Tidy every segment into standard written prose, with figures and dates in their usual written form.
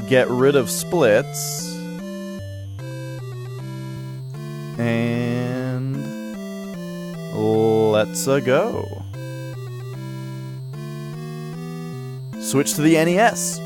get rid of splits. And let's go. Switch to the NES.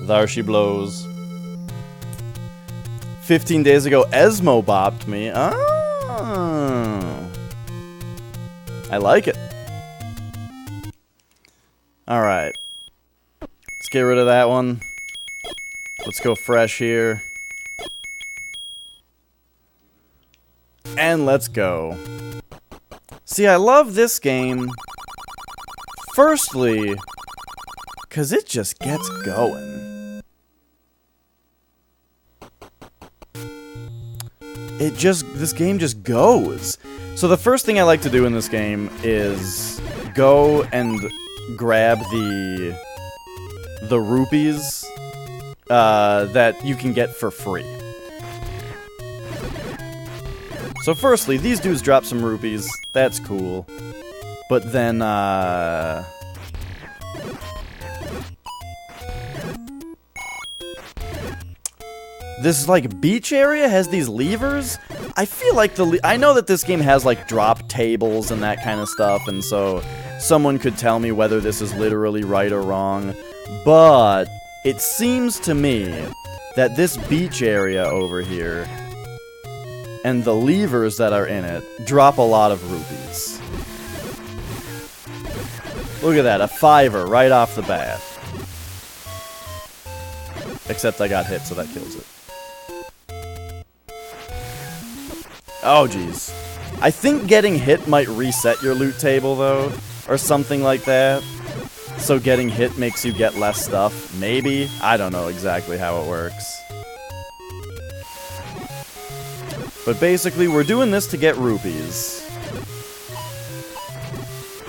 There she blows. 15 days ago, Esmo bopped me. Oh. I like it. Alright. Let's get rid of that one. Let's go fresh here. And let's go. See, I love this game. Firstly, because it just gets going. This game just goes. So the first thing I like to do in this game is go and grab the rupees that you can get for free. So firstly, these dudes drop some rupees. That's cool. But then, this, like, beach area has these levers. I feel like I know that this game has, like, drop tables and that kind of stuff, and so someone could tell me whether this is literally right or wrong, but it seems to me that this beach area over here and the levers that are in it drop a lot of rupees. Look at that, a $5 right off the bat. Except I got hit, so that kills it. Oh, jeez. I think getting hit might reset your loot table, though, or something like that. So getting hit makes you get less stuff. Maybe? I don't know exactly how it works. But basically, we're doing this to get rupees.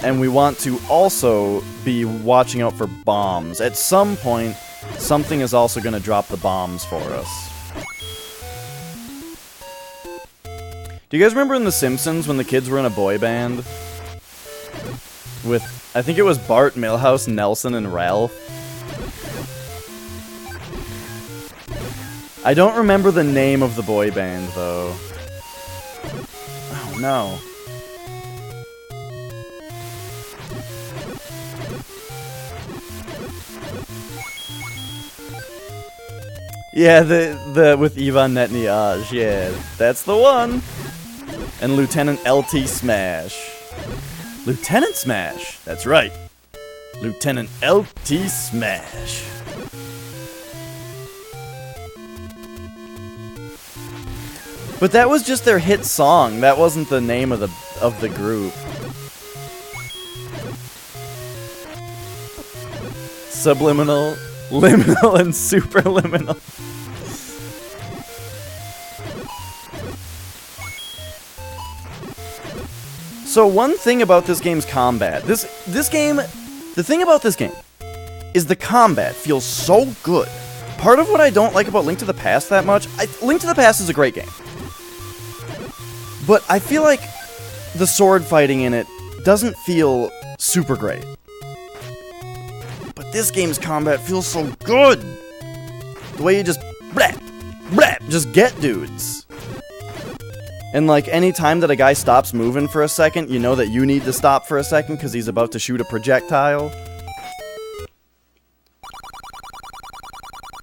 And we want to also be watching out for bombs. At some point, something is also going to drop the bombs for us. Do you guys remember in The Simpsons when the kids were in a boy band? With, I think it was Bart, Milhouse, Nelson, and Ralph. I don't remember the name of the boy band, though. Oh, no. Yeah, the with Ivan Netniaj, yeah, that's the one. And Lieutenant LT Smash. Lieutenant Smash, that's right. Lieutenant LT Smash. But that was just their hit song. That wasn't the name of the group. Subliminal, liminal, and superliminal. So one thing about this game's combat, the thing about this game is the combat feels so good. Part of what I don't like about Link to the Past that much, Link to the Past is a great game. But I feel like the sword fighting in it doesn't feel super great. But this game's combat feels so good. The way you just blap, blap, just get dudes. And like any time that a guy stops moving for a second, you know that you need to stop for a second because he's about to shoot a projectile.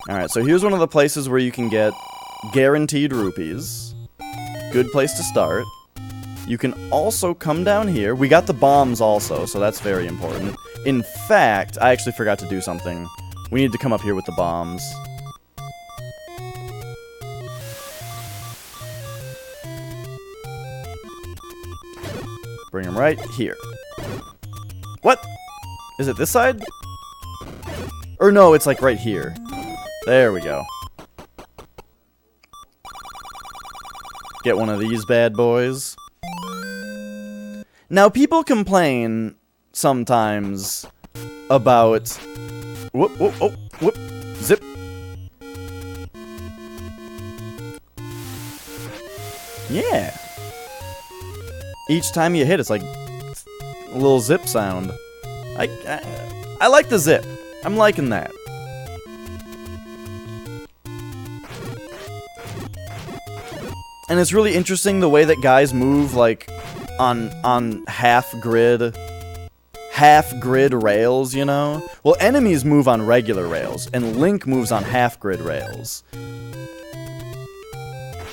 Alright, so here's one of the places where you can get guaranteed rupees. Good place to start. You can also come down here. We got the bombs also, so that's very important. In fact, I actually forgot to do something. We need to come up here with the bombs. Bring them right here. What? Is it this side? Or no, it's like right here. There we go. Get one of these bad boys. Now, people complain sometimes about... Whoop, whoop, oh, whoop, zip. Yeah. Each time you hit, it's like a little zip sound. I like the zip. I'm liking that. And it's really interesting the way that guys move, like, on half-grid rails, you know? Well, enemies move on regular rails, and Link moves on half-grid rails.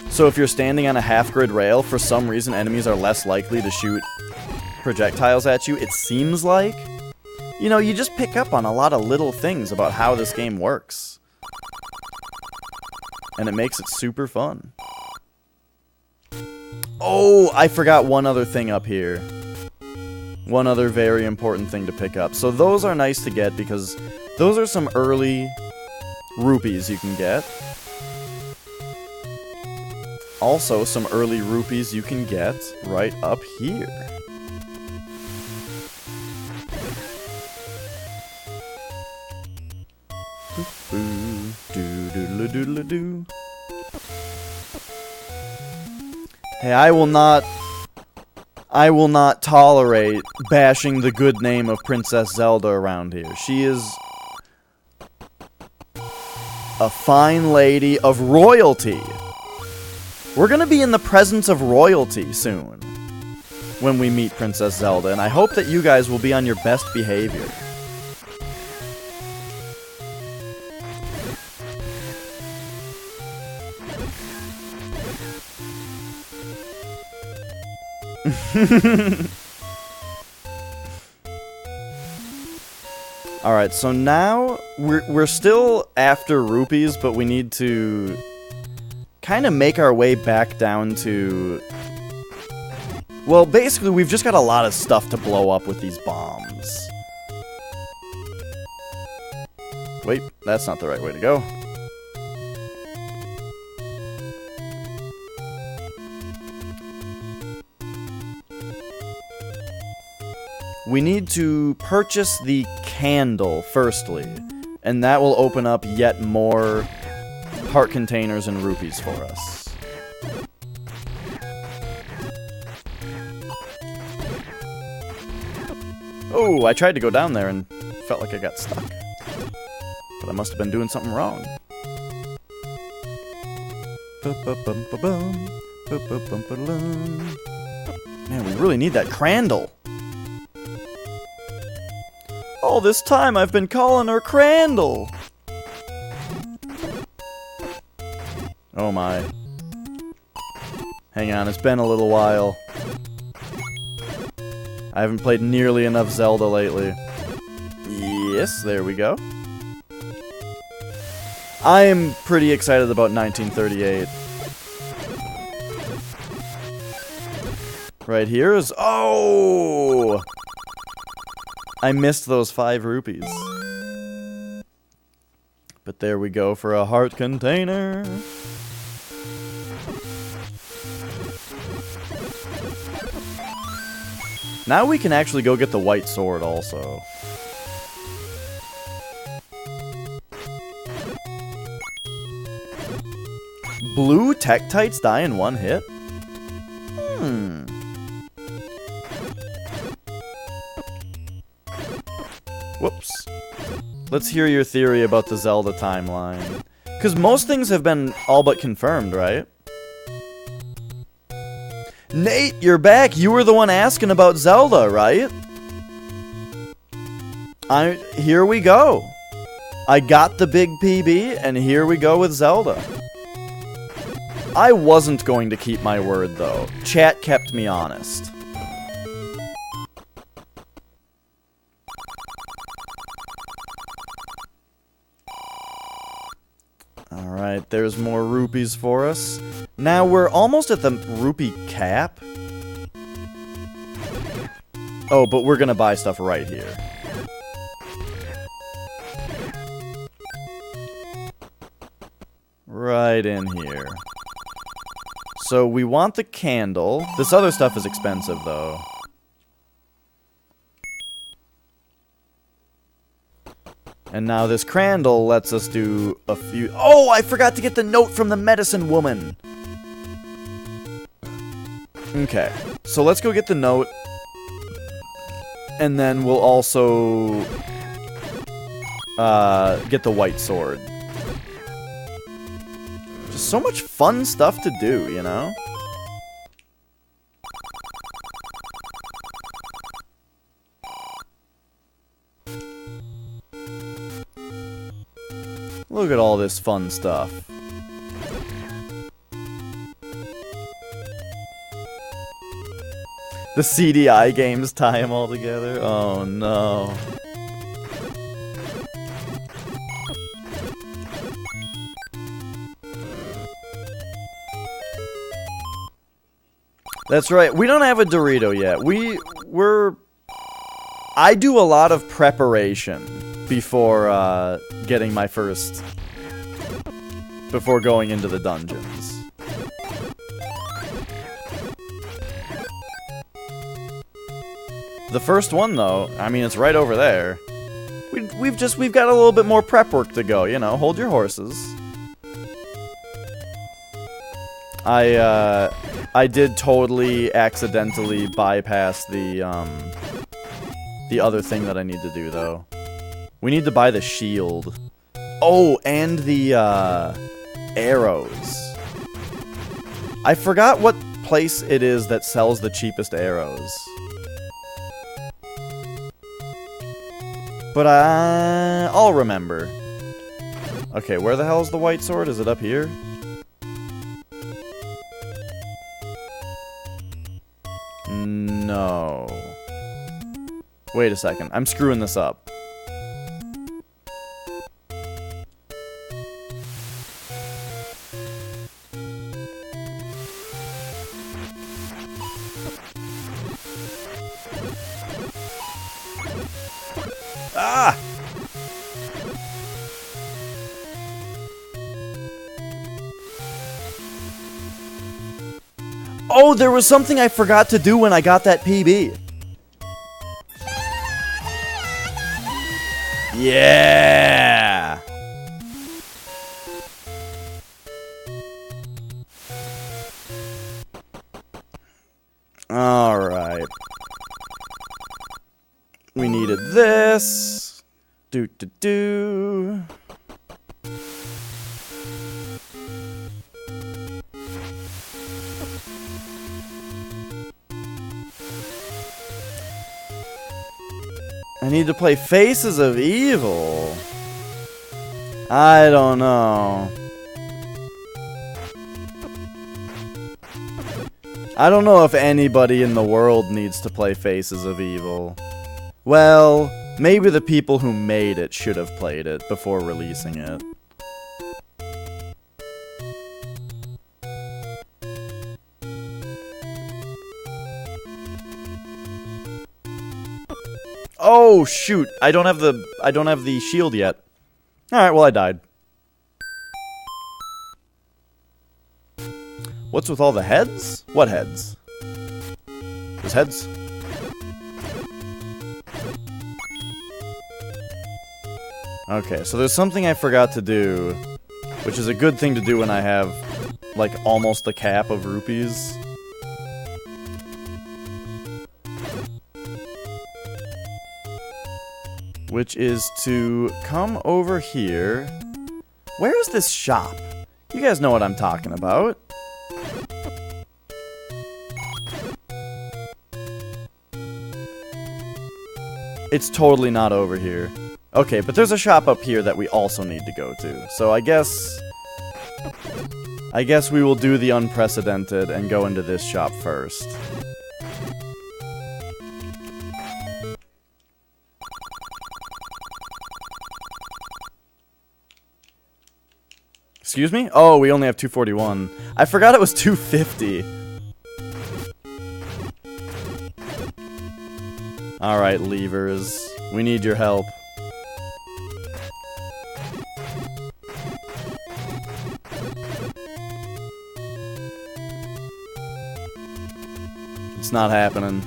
So if you're standing on a half-grid rail, for some reason enemies are less likely to shoot projectiles at you, it seems like. You know, you just pick up on a lot of little things about how this game works. And it makes it super fun. Oh, I forgot one other thing up here. One other very important thing to pick up. So those are nice to get because those are some early rupees you can get. Also, some early rupees you can get right up here. Do-do-do-do-do-do. Hey, I will not tolerate bashing the good name of Princess Zelda around here. She is a fine lady of royalty. We're gonna be in the presence of royalty soon when we meet Princess Zelda, and I hope that you guys will be on your best behavior. Alright, so now we're still after rupees, but we need to kind of make our way back down to... Well, basically, we've just got a lot of stuff to blow up with these bombs. Wait, that's not the right way to go. We need to purchase the candle, firstly, and that will open up yet more heart containers and rupees for us. Oh, I tried to go down there and felt like I got stuck. But I must have been doing something wrong. Man, we really need that Crandall. All this time I've been calling her Crandall. Oh my. Hang on, it's been a little while. I haven't played nearly enough Zelda lately. Yes, there we go. I am pretty excited about 1938. Right here is... Oh! I missed those 5 rupees. But there we go for a heart container. Now we can actually go get the white sword also. Blue Tektites die in 1 hit? Whoops. Let's hear your theory about the Zelda timeline. Because most things have been all but confirmed, right? Nate, you're back. You were the one asking about Zelda, right? Here we go. I got the big PB, and here we go with Zelda. I wasn't going to keep my word, though. Chat kept me honest. Alright, there's more rupees for us. Now we're almost at the rupee cap. Oh, but we're gonna buy stuff right here. Right in here. So we want the candle. This other stuff is expensive, though. And now this crandall lets us do a few... Oh, I forgot to get the note from the medicine woman. Okay, so let's go get the note. And then we'll also get the white sword. Just so much fun stuff to do, you know? Look at all this fun stuff. The CDI games tie them all together? Oh no. That's right, we don't have a Dorito yet. I do a lot of preparation before getting my first... before going into the dungeons. The first one, though, I mean, it's right over there. We've got a little bit more prep work to go, you know, hold your horses. I did totally accidentally bypass the other thing that I need to do, though. We need to buy the shield. Oh, and the, arrows. I forgot what place it is that sells the cheapest arrows. But I'll remember. Okay, where the hell is the white sword? Is it up here? No. Wait a second. I'm screwing this up. Ah! Oh, there was something I forgot to do when I got that PB. Yeah! Alright. We needed this. Do. I need to play Faces of Evil. I don't know. I don't know if anybody in the world needs to play Faces of Evil. Well, maybe the people who made it should have played it before releasing it. Oh, shoot. I don't have the shield yet. Alright, well, I died. What's with all the heads? What heads? There's heads. Okay, so there's something I forgot to do, which is a good thing to do when I have, like, almost the cap of rupees. Which is to come over here. Where is this shop? You guys know what I'm talking about. It's totally not over here. Okay, but there's a shop up here that we also need to go to. So I guess we will do the unprecedented and go into this shop first. Excuse me? Oh, we only have 241. I forgot it was 250. Alright, levers. We need your help. It's not happening.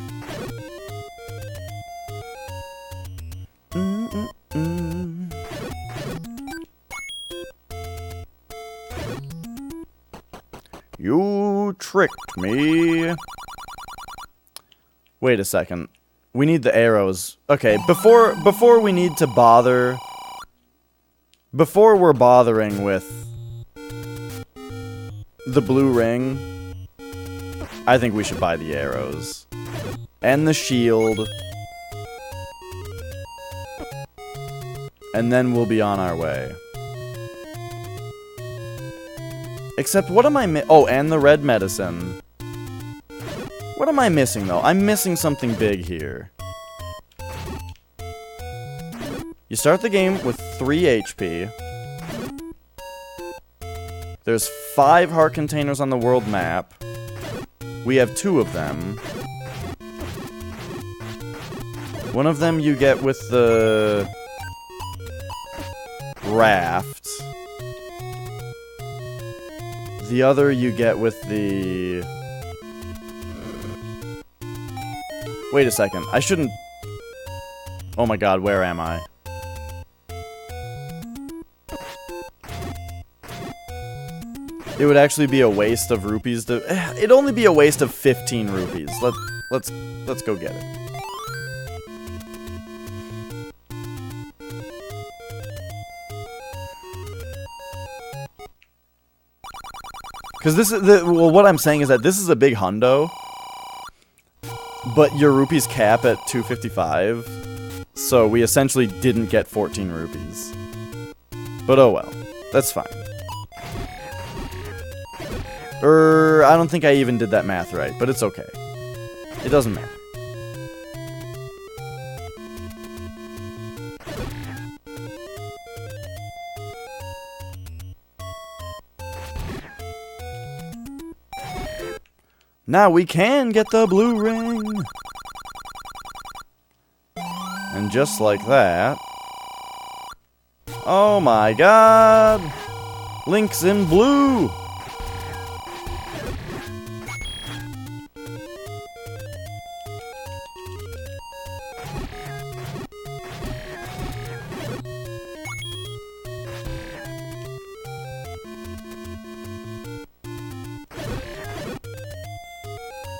You tricked me. Wait a second. We need the arrows. Okay, before we need to bother... Before we're bothering with the blue ring, I think we should buy the arrows. And the shield. And then we'll be on our way. Except, what am I oh, and the red medicine. What am I missing, though? I'm missing something big here. You start the game with 3 HP. There's 5 heart containers on the world map. We have 2 of them. One of them you get with the raft. The other you get with the... Wait a second. I shouldn't... Oh my god, where am I? It would actually be a waste of rupees to... It'd only be a waste of 15 rupees. Let's go get it. Because this is well, what I'm saying is that this is a big hundo, but your rupees cap at 255, so we essentially didn't get 14 rupees. But oh well, that's fine. I don't think I even did that math right, but it's okay. It doesn't matter. Now we can get the blue ring! And just like that... Oh my god! Link's in blue!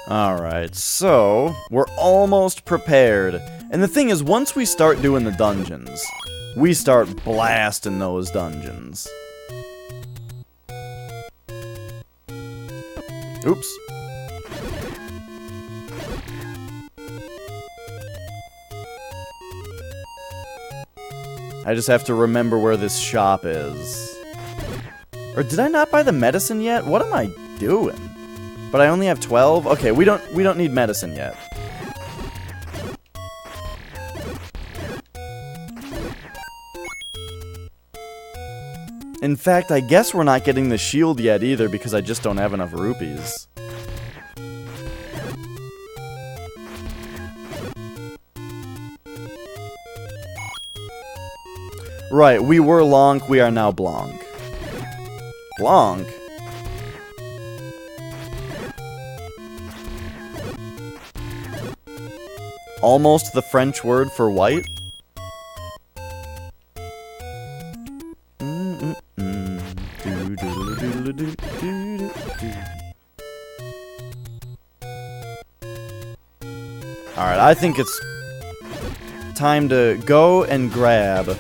Alright, so we're almost prepared. And the thing is, once we start doing the dungeons, we start blasting those dungeons. Oops. I just have to remember where this shop is. Or did I not buy the medicine yet? What am I doing? But I only have 12? Okay, we don't need medicine yet. In fact, I guess we're not getting the shield yet either because I just don't have enough rupees. Right, we were Lonk, we are now Blanc. Blanc? Almost the French word for white? Alright, I think it's time to go and grab.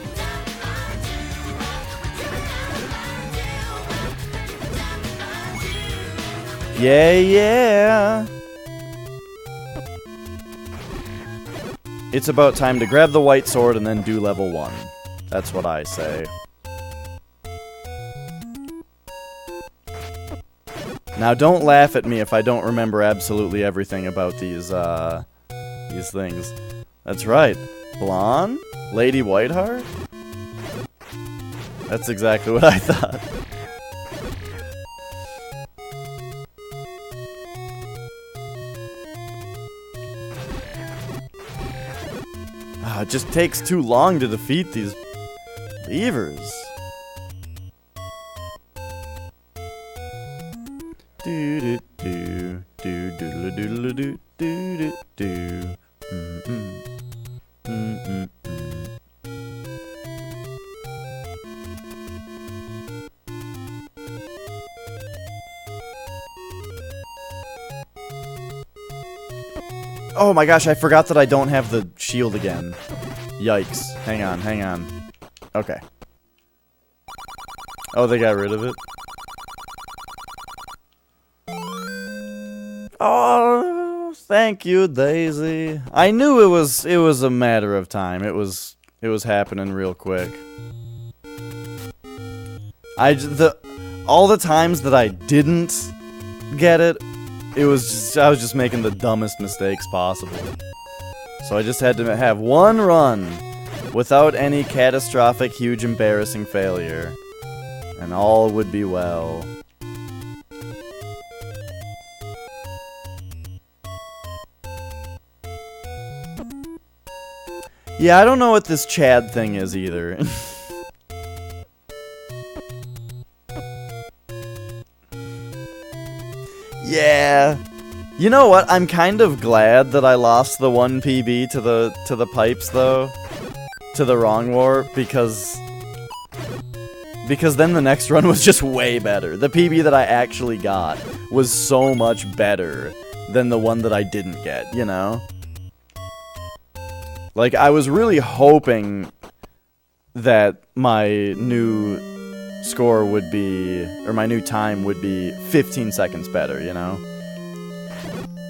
Yeah, yeah! It's about time to grab the white sword and then do level 1. That's what I say. Now don't laugh at me if I don't remember absolutely everything about these things. That's right. Blonde? Lady Whiteheart? That's exactly what I thought. It just takes too long to defeat these levers. Do do do do do do do do do. Oh my gosh, I forgot that I don't have the shield again. Yikes. Hang on, hang on. Okay. Oh, they got rid of it? Oh, thank you, Daisy. I knew it was a matter of time. It was happening real quick. All the times that I didn't get it, I was just making the dumbest mistakes possible. So I just had to have one run without any catastrophic, huge, embarrassing failure, and all would be well. Yeah, I don't know what this Chad thing is either. Yeah. You know what? I'm kind of glad that I lost the 1 PB to the pipes though. To the wrong warp, because then the next run was just way better. The PB that I actually got was so much better than the one that I didn't get, you know? Like, I was really hoping that my new score would be, or my new time would be 15 seconds better, you know?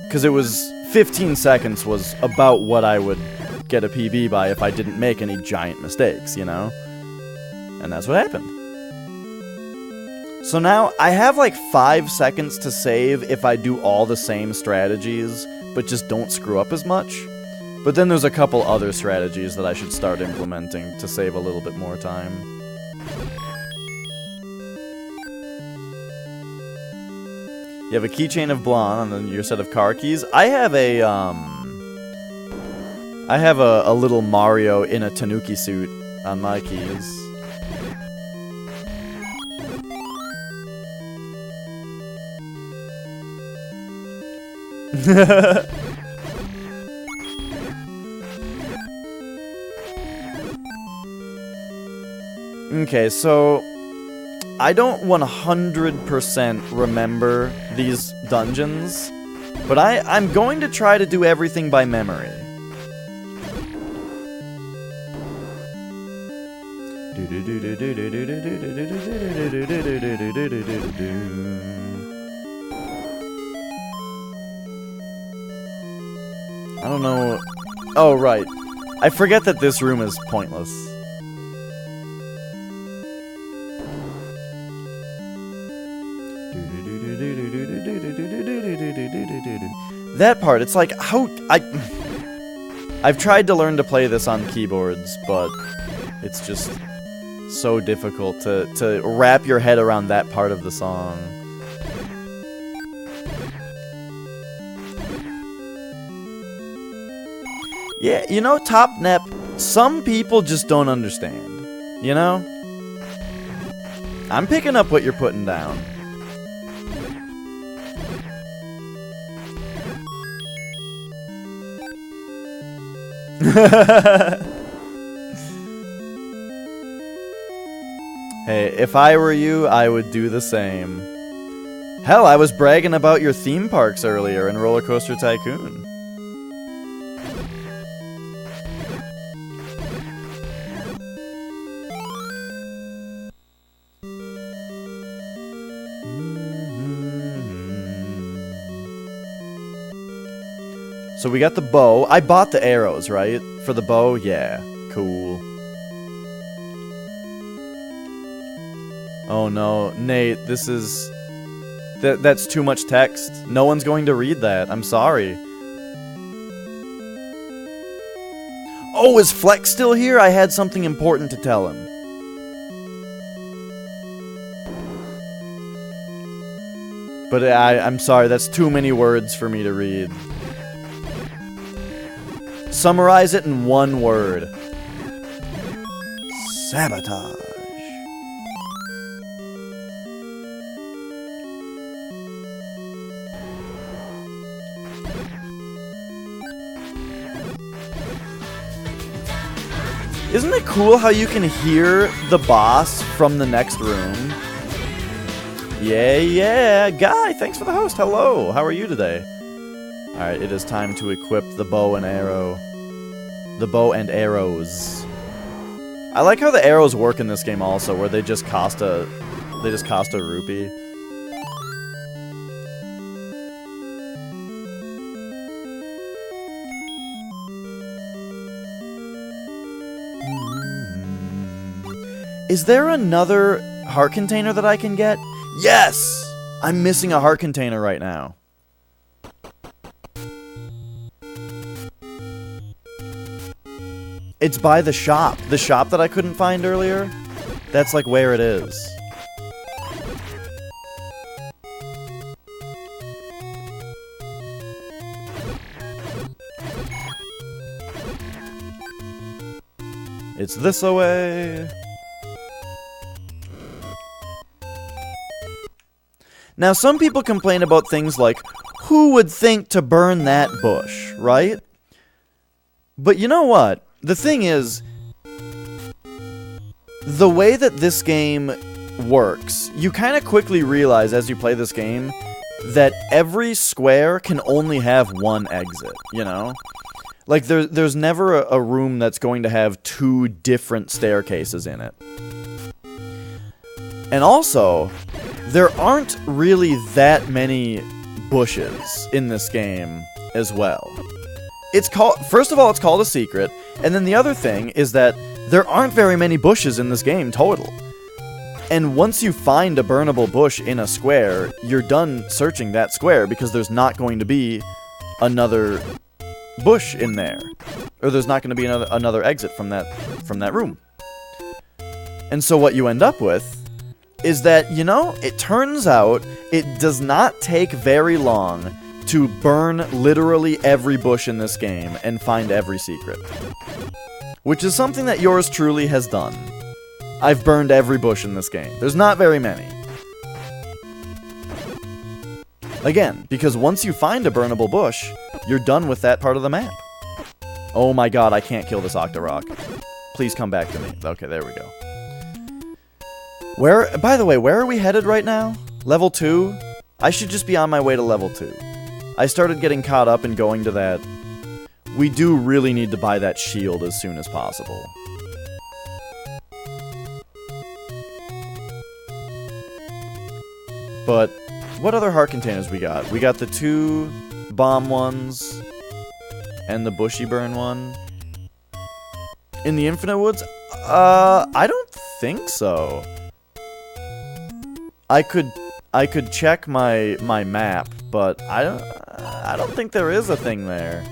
Because it was, 15 seconds was about what I would get a PB by if I didn't make any giant mistakes, you know? And that's what happened. So now, I have like 5 seconds to save if I do all the same strategies, but just don't screw up as much. But then there's a couple other strategies that I should start implementing to save a little bit more time. You have a keychain of blonde on your set of car keys. I have a little Mario in a Tanuki suit on my keys. Okay, so I don't 100% remember these dungeons, but I'm going to try to do everything by memory. I don't know. Oh, right. I forget that this room is pointless. That part, it's like, I've tried to learn to play this on keyboards, but it's just so difficult to wrap your head around that part of the song. Yeah, you know, Top Nep, some people just don't understand. You know? I'm picking up what you're putting down. Hey, if I were you, I would do the same. Hell, I was bragging about your theme parks earlier in Roller Coaster Tycoon. So we got the bow. I bought the arrows, right? For the bow? Yeah. Cool. Oh no, Nate, this is... That's too much text. No one's going to read that. I'm sorry. Oh, is Flex still here? I had something important to tell him. But I'm sorry, that's too many words for me to read. Summarize it in one word. Sabotage. Isn't it cool how you can hear the boss from the next room? Yeah, Guy, thanks for the host. Hello, how are you today? Alright, it is time to equip the bow and arrow. The bow and arrows. I like how the arrows work in this game also, where they just cost a rupee. Is there another heart container that I can get? Yes! I'm missing a heart container right now. It's by the shop. The shop that I couldn't find earlier? That's like where it is. It's this away. Now, some people complain about things like, who would think to burn that bush, right? But you know what? The thing is, the way that this game works, you kind of quickly realize as you play this game that every square can only have one exit, you know? Like, there's never a room that's going to have two different staircases in it. And also, there aren't really that many bushes in this game as well. It's called, first of all, it's called a secret, and then the other thing is that there aren't very many bushes in this game total. And once you find a burnable bush in a square, you're done searching that square because there's not going to be another bush in there. Or there's not going to be another exit from that room. And so what you end up with is that, you know, it turns out it does not take very long to burn literally every bush in this game and find every secret. Which is something that yours truly has done. I've burned every bush in this game. There's not very many. Again, because once you find a burnable bush, you're done with that part of the map. Oh my god, I can't kill this Octorok. Please come back to me. Okay, there we go. By the way, where are we headed right now? Level 2? I should just be on my way to level 2. I started getting caught up and going to that. We do really need to buy that shield as soon as possible. But what other heart containers we got? We got the 2 bomb ones and the bushy burn one. In the Infinite Woods? I don't think so. I could check my map, but I don't think there is a thing there.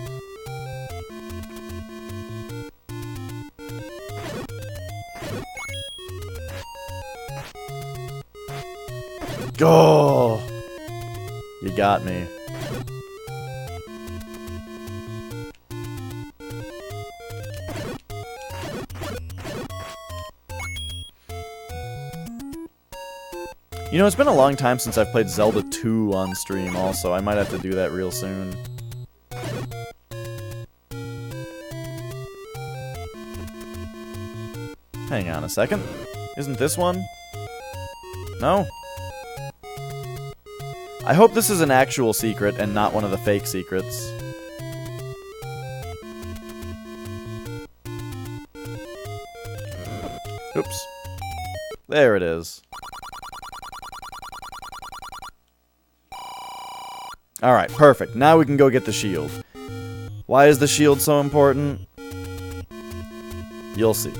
Oh, you got me. You know, it's been a long time since I've played Zelda 2 on stream also. I might have to do that real soon. Hang on a second. Isn't this one? No? I hope this is an actual secret and not one of the fake secrets. Oops. There it is. Alright, perfect. Now we can go get the shield. Why is the shield so important? You'll see.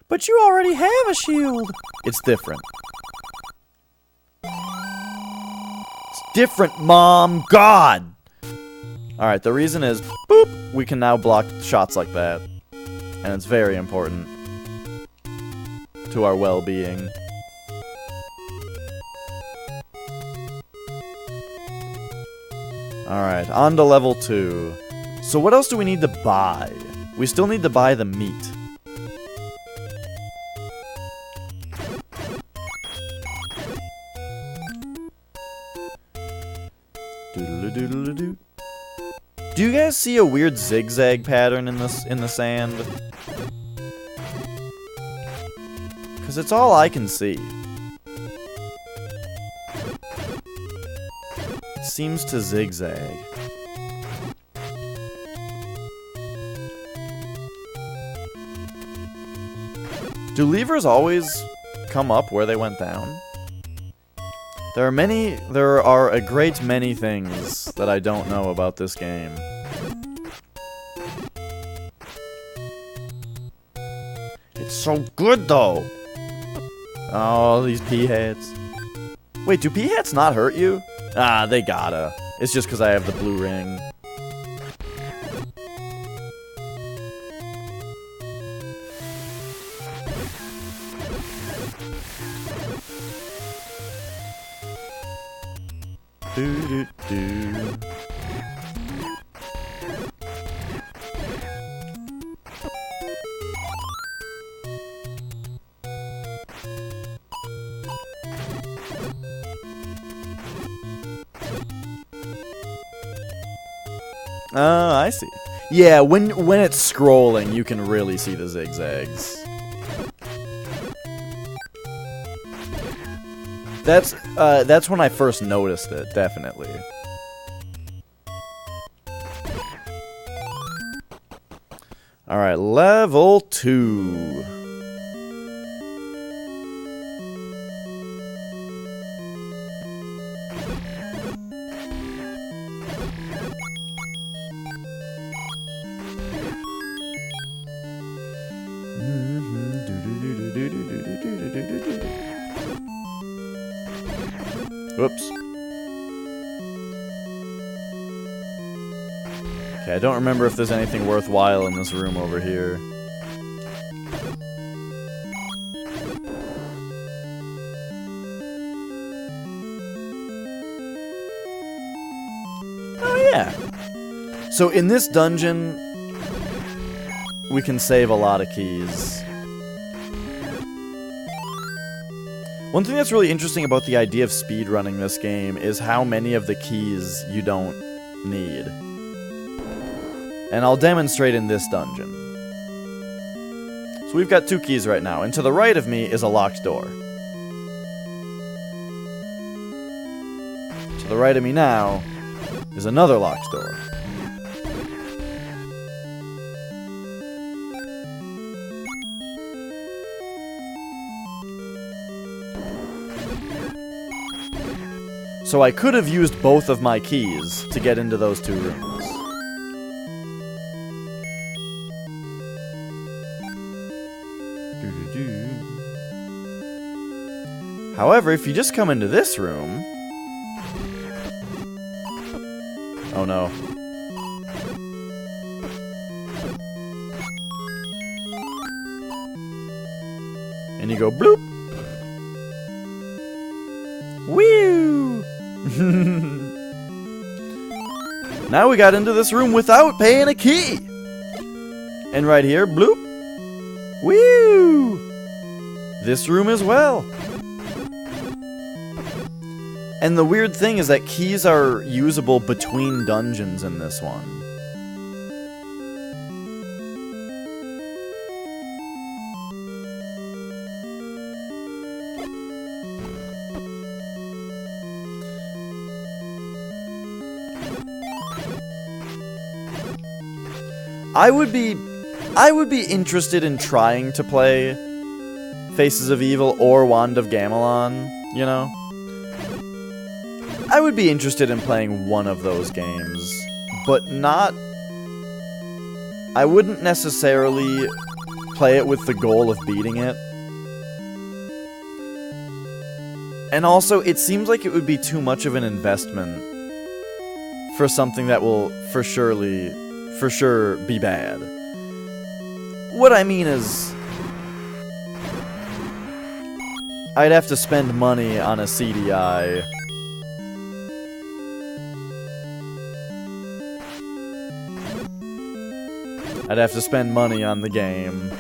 But you already have a shield! It's different. It's different, Mom! God! Alright, the reason is, boop, we can now block shots like that. And it's very important to our well-being. Alright, on to level 2. So what else do we need to buy? We still need to buy the meat. Doodle-doo-doodle-doo. Do you guys see a weird zigzag pattern in the sand? Because it's all I can see. It seems to zigzag. Do levers always come up where they went down? There are a great many things that I don't know about this game. It's so good though! Oh, these pea hats. Wait, do pea hats not hurt you? Ah, they gotta. It's just because I have the blue ring. Do-do-do. I see. Yeah, when it's scrolling, you can really see the zigzags. That's when I first noticed it, definitely. Alright, level 2. Whoops. Okay, I don't remember if there's anything worthwhile in this room over here. Oh yeah. So in this dungeon, we can save a lot of keys. One thing that's really interesting about the idea of speedrunning this game is how many of the keys you don't need. And I'll demonstrate in this dungeon. So we've got 2 keys right now, and to the right of me is a locked door. To the right of me now is another locked door. So I could have used both of my keys to get into those 2 rooms. However, if you just come into this room... Oh no. And you go bloop! Woo! Now we got into this room without paying a key. And right here, bloop. Woo! This room as well. And the weird thing is that keys are usable between dungeons in this one. I would be interested in trying to play Faces of Evil or Wand of Gamelon, you know? I would be interested in playing one of those games, but not... I wouldn't necessarily play it with the goal of beating it. And also, it seems like it would be too much of an investment for something that will for sure be bad. What I mean is, I'd have to spend money on a CDI. I'd have to spend money on the game.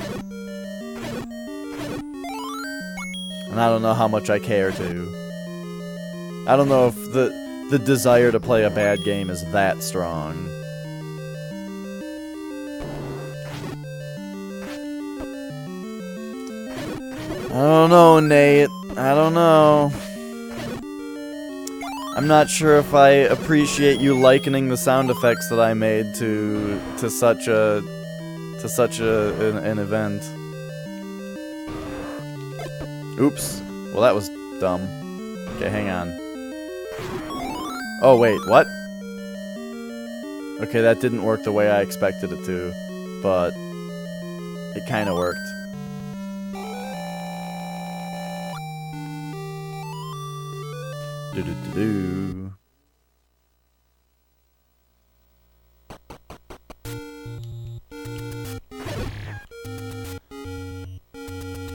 And I don't know how much I care to. I don't know if the desire to play a bad game is that strong. I don't know, Nate. I don't know. I'm not sure if I appreciate you likening the sound effects that I made to such an event. Oops. Well, that was dumb. Okay, hang on. Oh, wait, what? Okay, that didn't work the way I expected it to, but it kind of worked. Do-do-do-do.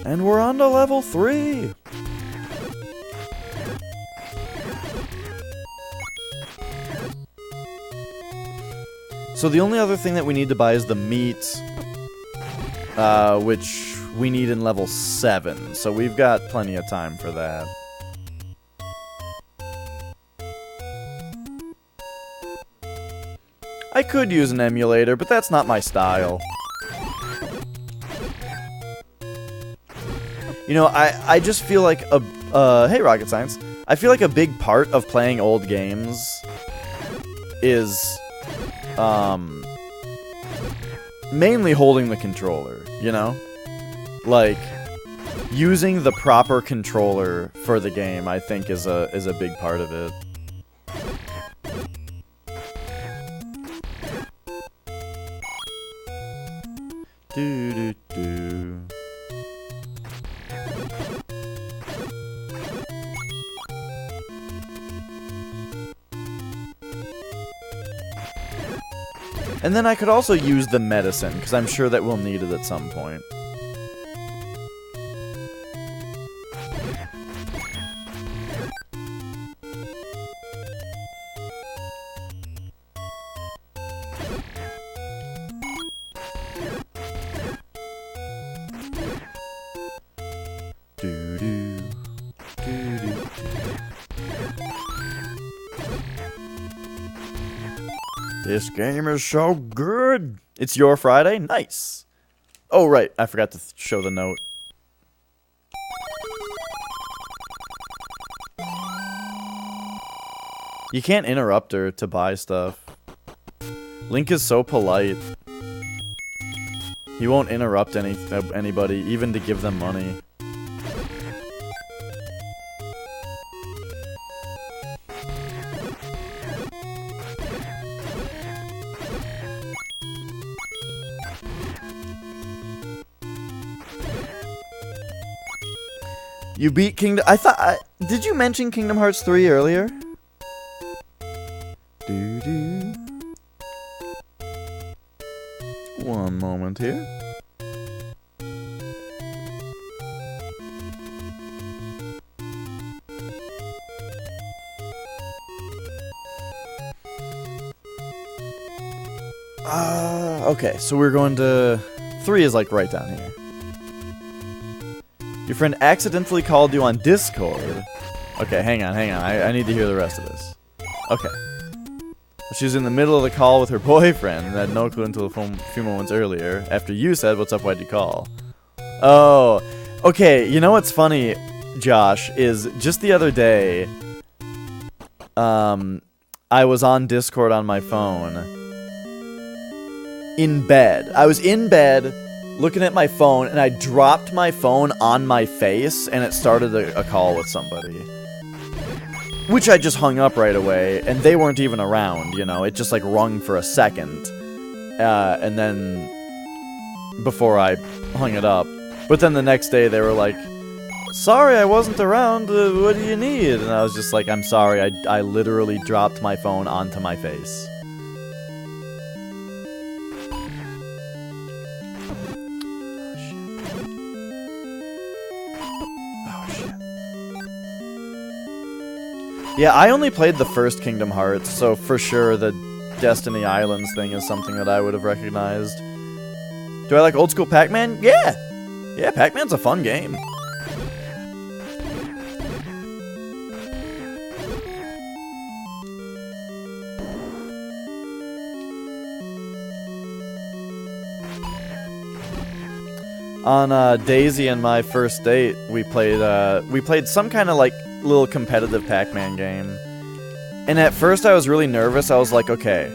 And we're on to level 3. So the only other thing that we need to buy is the meat, which we need in level 7. So we've got plenty of time for that. I could use an emulator, but that's not my style. You know, I just feel like hey, Rocket Science. I feel like a big part of playing old games is, mainly holding the controller, you know? Like, using the proper controller for the game, I think, is a big part of it. Do-do-do. And then I could also use the medicine, because I'm sure that we'll need it at some point. Do-do. Do-do. This game is so good. It's your Friday? Nice. Oh, right. I forgot to show the note. You can't interrupt her to buy stuff. Link is so polite. He won't interrupt anybody, even to give them money. You beat Kingdom... did you mention Kingdom Hearts 3 earlier? Doo-doo. One moment here. Okay, so we're going to... 3 is like right down here. Your friend accidentally called you on Discord. Okay, hang on. I need to hear the rest of this. Okay. She was in the middle of the call with her boyfriend and had no clue until a few moments earlier. After you said, "What's up, why'd you call?" Oh, okay, you know what's funny, Josh, is just the other day, I was on Discord on my phone. In bed. I was in bed, looking at my phone, and I dropped my phone on my face, and it started a call with somebody. Which I just hung up right away, and they weren't even around, you know? It just, like, rung for a second. And then... before I hung it up. But then the next day, they were like, "Sorry, I wasn't around, what do you need?" And I was just like, "I'm sorry, I literally dropped my phone onto my face." Yeah, I only played the first Kingdom Hearts, so for sure the Destiny Islands thing is something that I would have recognized. Do I like old school Pac-Man? Yeah! Yeah, Pac-Man's a fun game. On Daisy and my first date, we played some kind of like little competitive Pac-Man game. And at first I was really nervous. I was like, okay,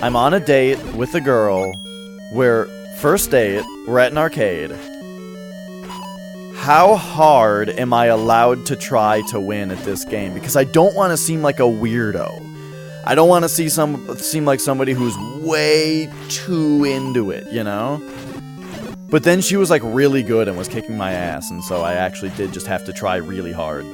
I'm on a date with a girl where first date, we're at an arcade. How hard am I allowed to try to win at this game? Because I don't want to seem like a weirdo. I don't want to seem like somebody who's way too into it, you know? But then she was like really good and was kicking my ass, and so I actually did just have to try really hard.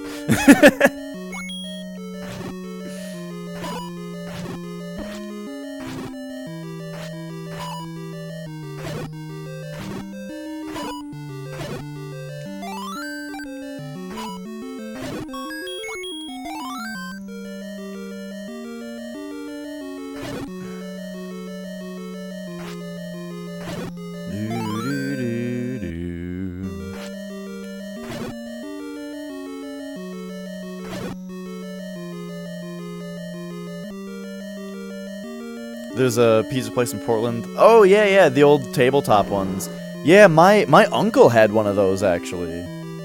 There's a pizza place in Portland. Oh, yeah, the old tabletop ones. Yeah, my uncle had one of those, actually.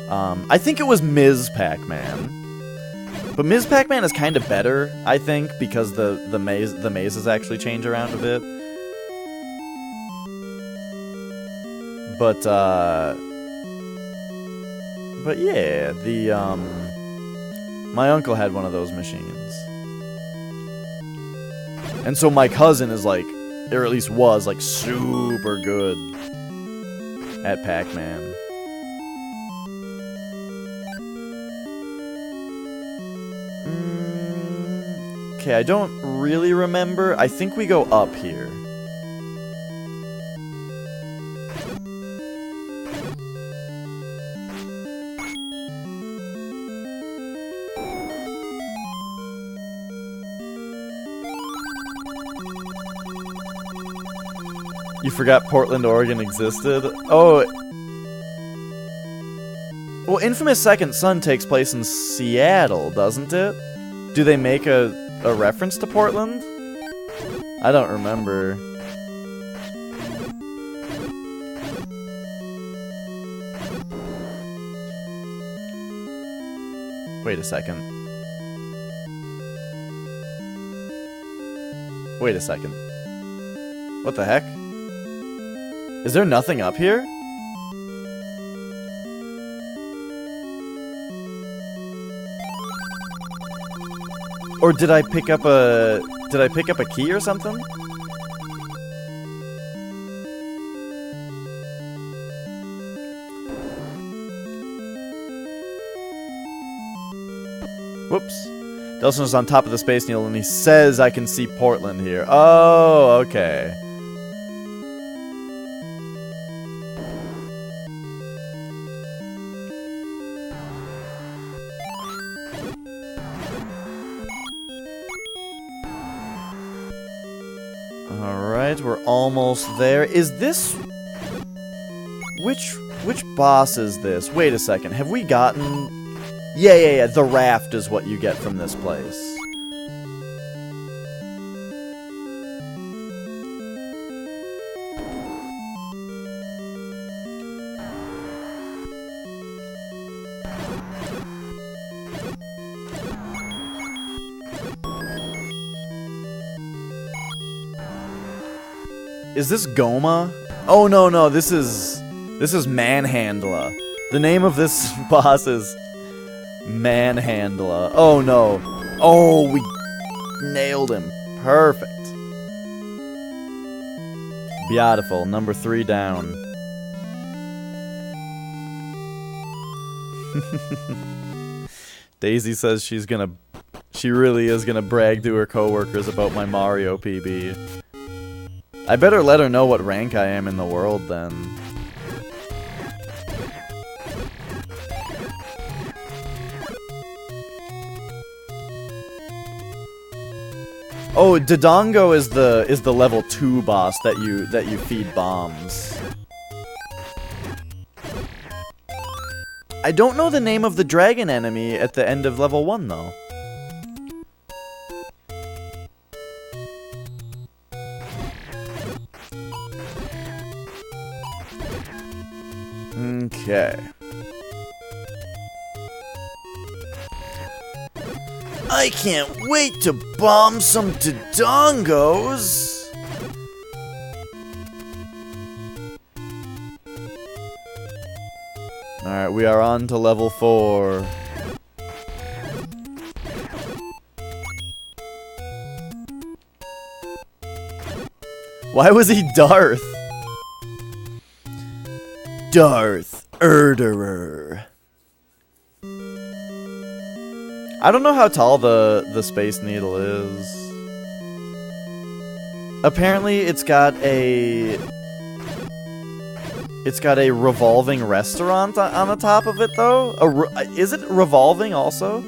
I think it was Ms. Pac-Man. But Ms. Pac-Man is kind of better, I think, because the mazes actually change around a bit. But yeah, my uncle had one of those machines. And so my cousin is like, or at least was, like, super good at Pac-Man. Okay, I don't really remember. I think we go up here. You forgot Portland, Oregon existed? Oh. Well, Infamous Second Son takes place in Seattle, doesn't it? Do they make a reference to Portland? I don't remember. Wait a second. Wait a second. What the heck? Is there nothing up here? Or did I pick up a key or something? Whoops. Delson is on top of the Space Needle and he says I can see Portland here. Oh, okay. Alright, we're almost there. Is this... Which boss is this? Wait a second, have we gotten... Yeah, the raft is what you get from this place. Is this Goma? Oh no, this is Manhandla. The name of this boss is Manhandla. Oh no. Oh, we nailed him. Perfect. Beautiful. Number 3 down. Daisy says she really is gonna brag to her coworkers about my Mario PB. I better let her know what rank I am in the world, then. Oh, Dodongo is the level 2 boss that you feed bombs. I don't know the name of the dragon enemy at the end of level 1, though. Okay. I can't wait to bomb some Dodongos! Alright, we are on to level 4. Why was he Darth? Darth Erderer. I don't know how tall the Space Needle is. Apparently, it's got a revolving restaurant on the top of it, though. Is it revolving also?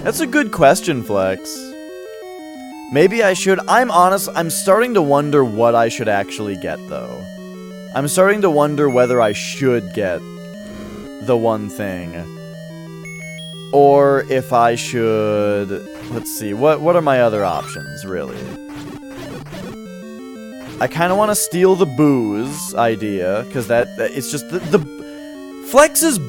That's a good question, Flex. Maybe I should. I'm honest, I'm starting to wonder what I should actually get, though. I'm starting to wonder whether I should get the one thing. Or if I should... Let's see, what are my other options, really? I kind of want to steal the booze idea, because it's just the Flex is...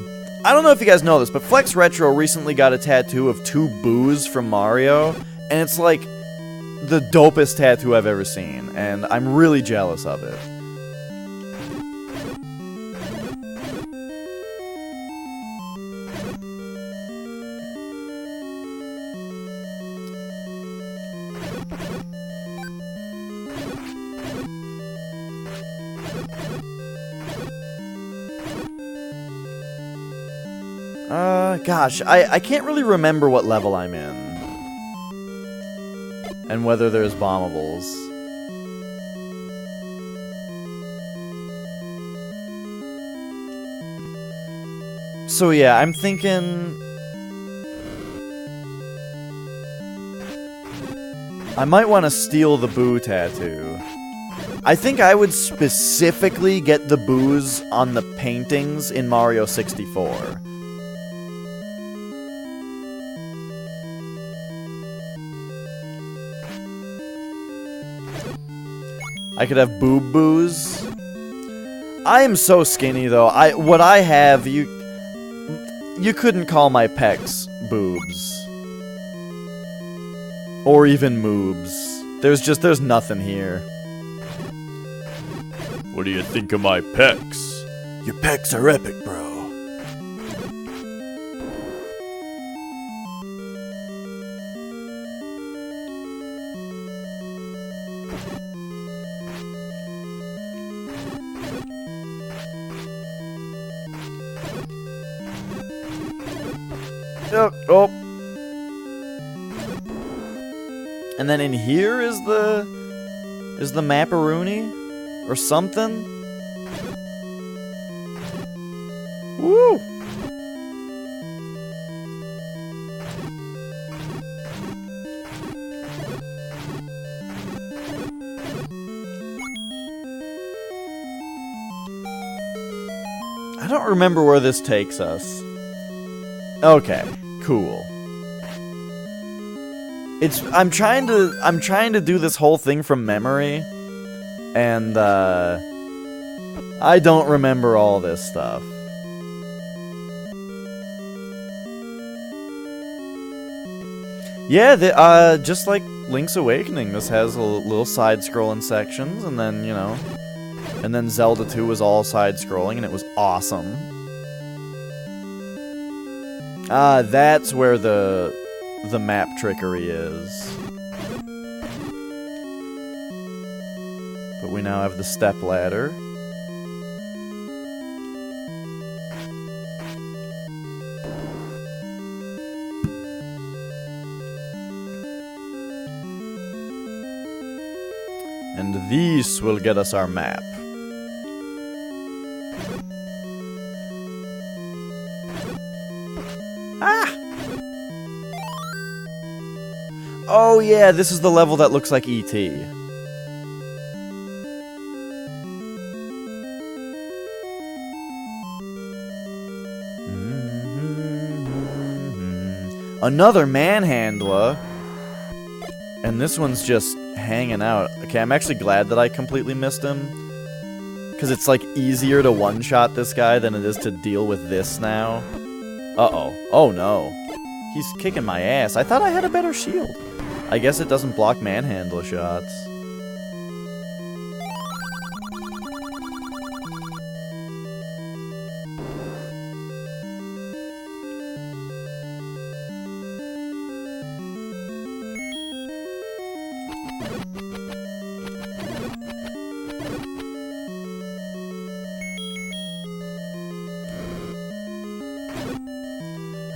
I don't know if you guys know this, but Flex Retro recently got a tattoo of 2 boos from Mario, and it's like the dopest tattoo I've ever seen, and I'm really jealous of it. Gosh, I can't really remember what level I'm in. And whether there's bombables. So yeah, I'm thinking... I might want to steal the boo tattoo. I think I would specifically get the boos on the paintings in Mario 64. I could have boob boos. I am so skinny though. What I have, you couldn't call my pecs boobs. Or even moobs. There's nothing here. What do you think of my pecs? Your pecs are epic, bro. And then in here is the Mapperoonie or something. Woo! I don't remember where this takes us. Okay, cool. I'm trying to do this whole thing from memory, and I don't remember all this stuff. Yeah, just like Link's Awakening, this has a little side-scrolling sections, and then, you know, and then Zelda 2 was all side-scrolling, and it was awesome. That's where the map trickery is. But we now have the step ladder. And this will get us our map. Ah! Oh yeah, this is the level that looks like E.T. Another manhandler. And this one's just hanging out. Okay, I'm actually glad that I completely missed him. Because it's like easier to one-shot this guy than it is to deal with this now. Uh-oh. Oh no. He's kicking my ass. I thought I had a better shield. I guess it doesn't block manhandler shots.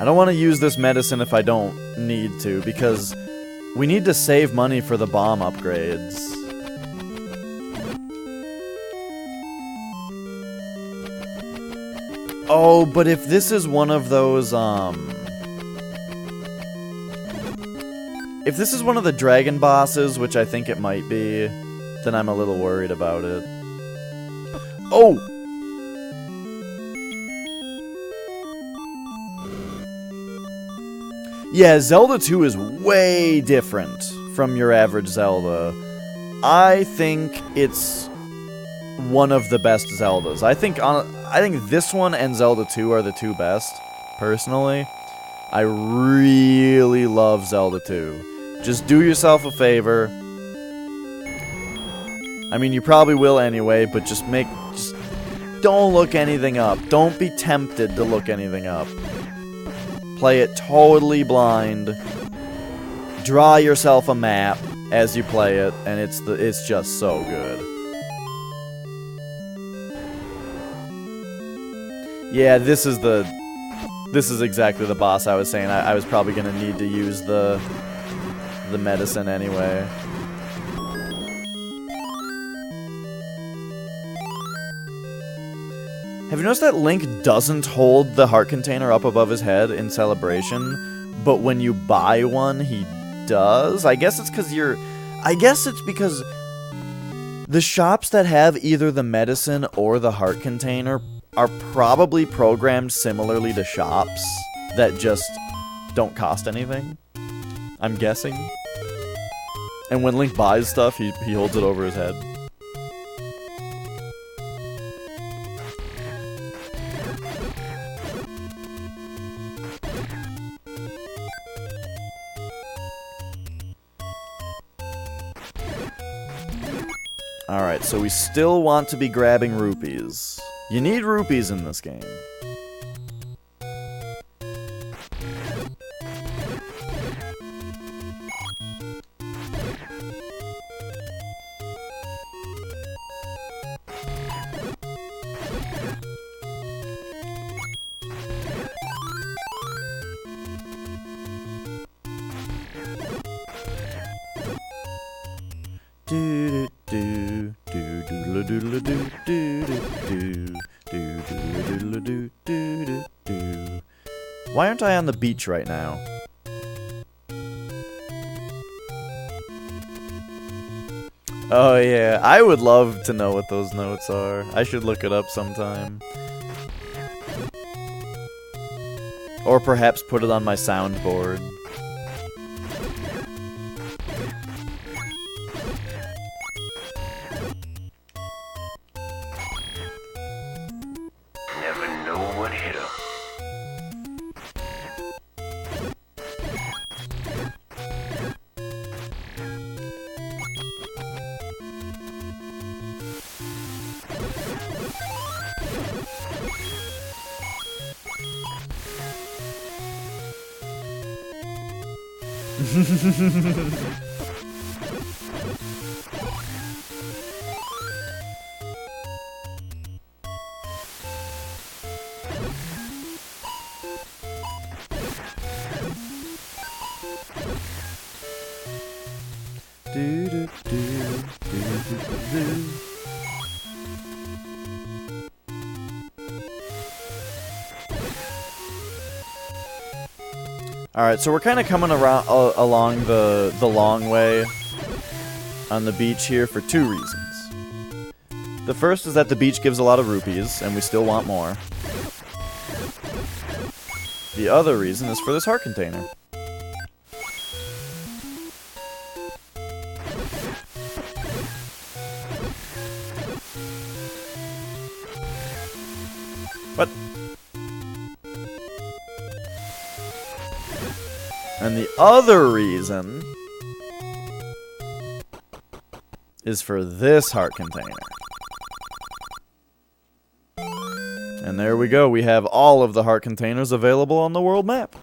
I don't want to use this medicine if I don't need to, because we need to save money for the bomb upgrades. Oh, but if this is one of those, if this is one of the dragon bosses, which I think it might be, then I'm a little worried about it. Oh! Yeah, Zelda 2 is way different from your average Zelda. I think it's one of the best Zeldas. I think this one and Zelda 2 are the two best, personally. I really love Zelda 2. Just do yourself a favor. I mean, you probably will anyway, but just don't look anything up. Don't be tempted to look anything up. Play it totally blind. Draw yourself a map as you play it, and it's just so good. Yeah, this is exactly the boss I was saying. I was probably gonna need to use the medicine anyway. Have you noticed that Link doesn't hold the heart container up above his head in Celebration, but when you buy one, he does? I guess it's because the shops that have either the medicine or the heart container are probably programmed similarly to shops that just don't cost anything. I'm guessing. And when Link buys stuff, he holds it over his head. Alright, so we still want to be grabbing rupees. You need rupees in this game. Do do do do do do do do do do do do do. Why aren't I on the beach right now? Oh yeah, I would love to know what those notes are. I should look it up sometime. Or perhaps put it on my soundboard. Never know what hit 'em. Do do do do do do. All right, so we're kind of coming around along the long way on the beach here for two reasons. The first is that the beach gives a lot of rupees, and we still want more. The other reason is for this heart container. What? And the other reason is for this heart container. And there we go. We have all of the heart containers available on the world map.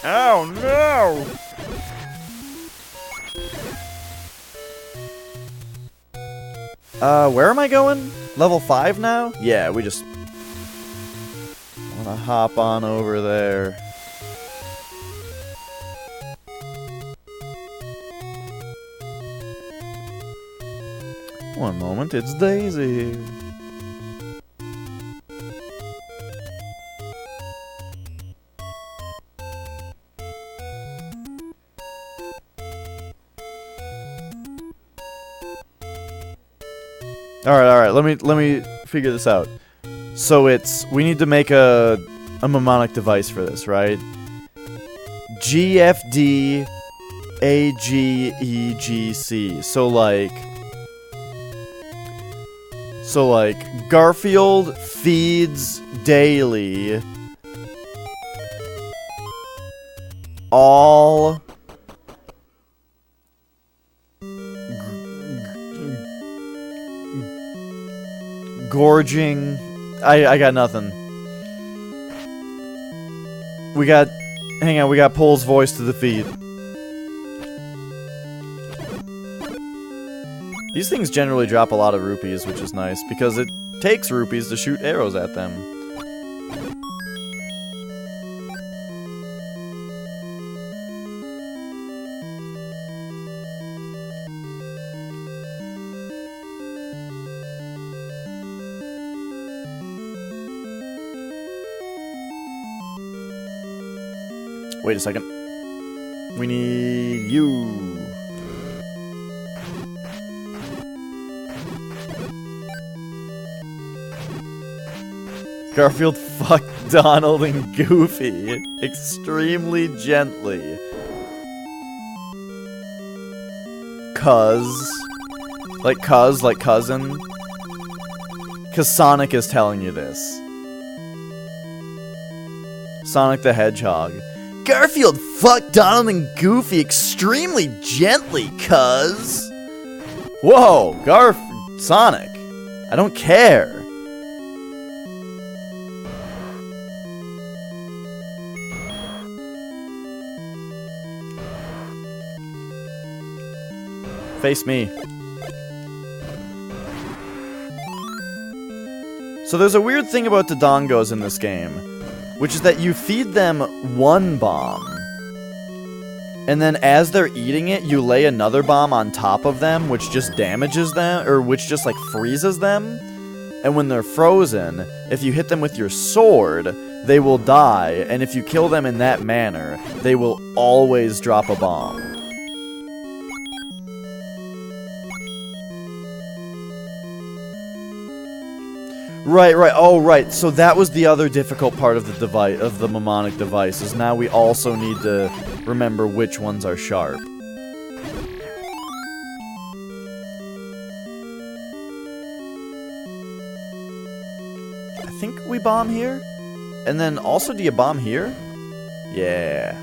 Oh no! Where am I going? Level 5 now? Yeah, we just wanna hop on over there. One moment, it's Daisy. Alright, let me figure this out. So we need to make a mnemonic device for this, right? GFD AGEGC. So like Garfield feeds daily all gorging. I got nothing. Hang on, we got Pole's voice to the feed. These things generally drop a lot of rupees, which is nice, because it takes rupees to shoot arrows at them. Wait a second. We need you. Garfield fucked Donald and Goofy extremely gently. Like cousin. Cause Sonic is telling you this. Sonic the Hedgehog. Garfield fucked Donald and Goofy extremely gently, cuz. Whoa, Sonic. I don't care. Face me. So there's a weird thing about the dongos in this game, which is that you feed them one bomb, and then as they're eating it, you lay another bomb on top of them, which just damages them, or which just like freezes them. And when they're frozen, if you hit them with your sword, they will die, and if you kill them in that manner, they will always drop a bomb. Right. Oh, right. So that was the other difficult part of the device, of the mnemonic device, is now we also need to remember which ones are sharp. I think we bomb here? And then also, do you bomb here? Yeah.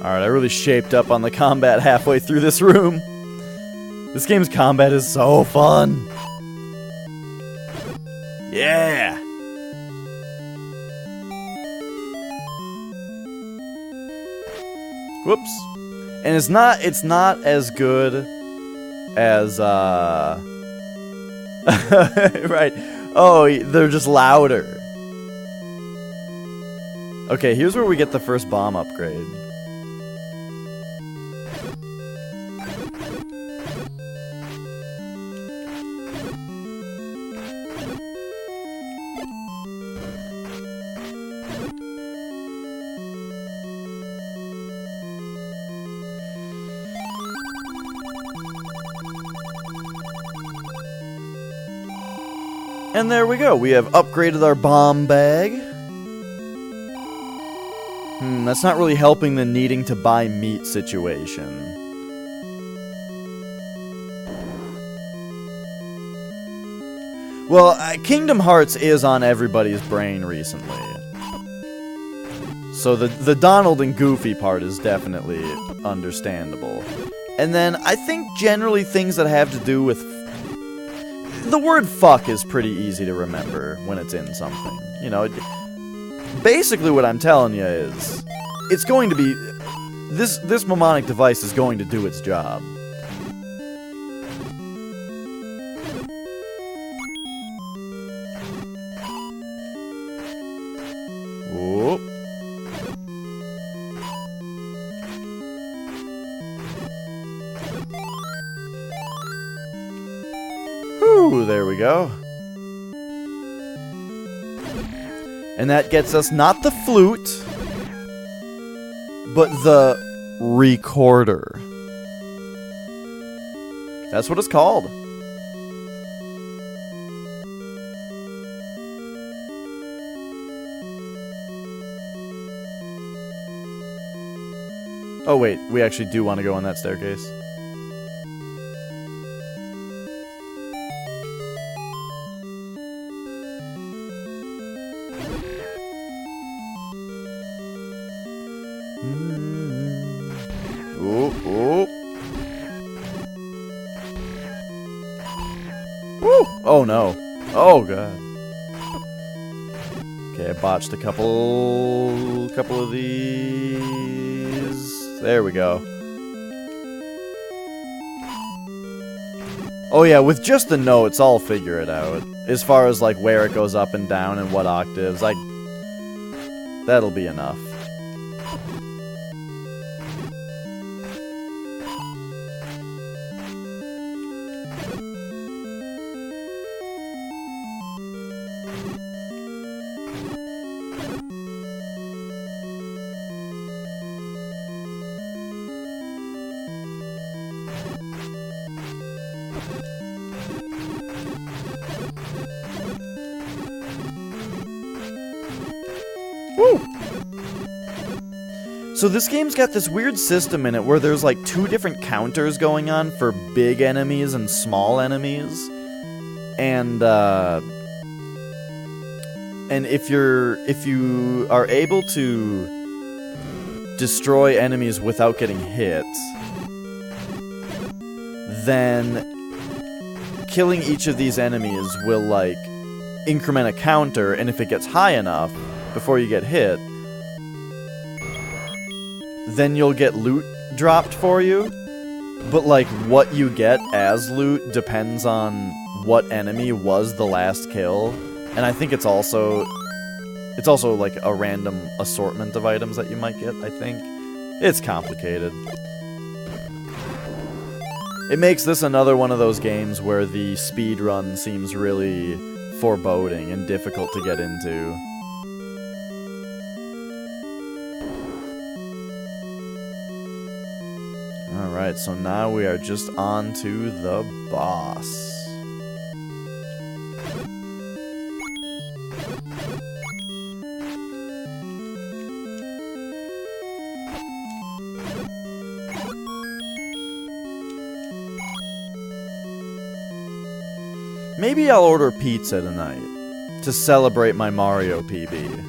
Alright, I really shaped up on the combat halfway through this room. This game's combat is so fun. Yeah! Whoops. And it's not as good as, right. Oh, they're just louder. Okay, here's where we get the first bomb upgrade. And there we go. We have upgraded our bomb bag. That's not really helping the needing to buy meat situation. Well, Kingdom Hearts is on everybody's brain recently. So the Donald and Goofy part is definitely understandable. And then I think generally things that have to do with... The word fuck is pretty easy to remember when it's in something. You know, basically what I'm telling you is, it's going to be... This mnemonic device is going to do its job. Whoop. Whew, there we go. And that gets us not the flute, but the recorder. That's what it's called. Oh wait, we actually do want to go on that staircase. Woo! Oh no. Oh god. Okay, I botched a couple of these. There we go. Oh yeah, with just the notes, I'll figure it out. As far as like where it goes up and down and what octaves, that'll be enough. Woo! So this game's got this weird system in it where there's like 2 different counters going on for big enemies and small enemies. And if you are able to destroy enemies without getting hit, then killing each of these enemies will like increment a counter, and if it gets high enough before you get hit, then you'll get loot dropped for you. But like what you get as loot depends on what enemy was the last kill. And I think it's also like a random assortment of items that you might get, I think. It's complicated. It makes this another one of those games where the speed run seems really foreboding and difficult to get into. Alright, so now we are just on to the boss. Maybe I'll order pizza tonight to celebrate my Mario PB.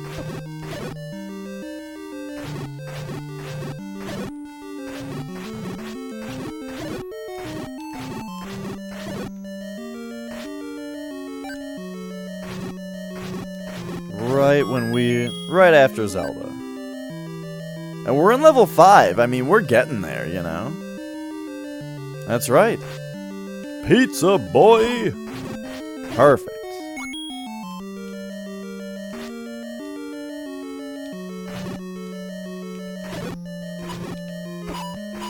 Right after Zelda. And we're in level 5. I mean, we're getting there, you know? That's right. Pizza boy! Perfect.